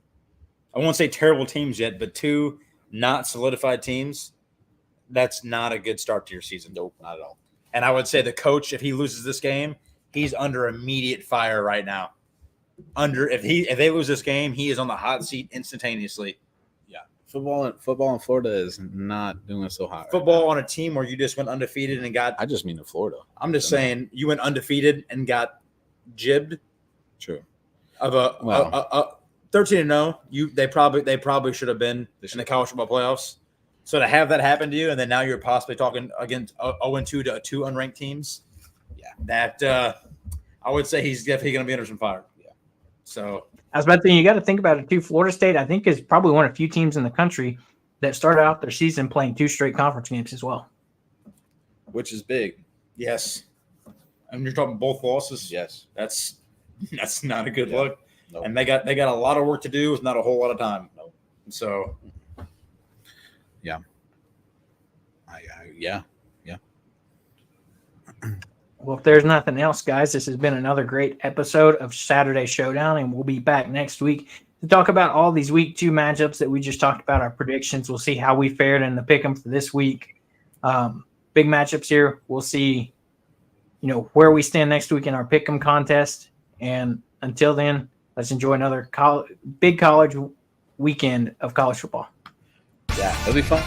I won't say terrible teams yet, but 2 not solidified teams. That's not a good start to your season. Nope, not at all. And I would say the coach, if he loses this game, he's under immediate fire right now. If they lose this game, he is on the hot seat instantaneously. Yeah, football in Florida is not doing so hot. Football on a team where you just went undefeated and got. I just mean in Florida. I'm just saying you went undefeated and got jibbed. True. Of a 13-0. They probably should have been in the college football playoffs. So to have that happen to you, and then now you're possibly talking against 0-2 to 2 unranked teams. Yeah, that I would say he's definitely going to be under some fire. Yeah. So I was about to say, you got to think about it too. Florida State, I think, is probably one of the few teams in the country that started out their season playing 2 straight conference games as well, which is big. Yes, and you're talking both losses. Yes, that's not a good look. Nope. And they got a lot of work to do with not a whole lot of time. Nope. So. Yeah. Yeah. Well, if there's nothing else, guys, this has been another great episode of Saturday Showdown, and we'll be back next week to talk about all these week 2 matchups that we just talked about, our predictions. We'll see how we fared in the pick'em for this week. Big matchups here. We'll see, where we stand next week in our pick'em contest. And until then, let's enjoy another big college weekend of college football. Yeah, it'll be fun.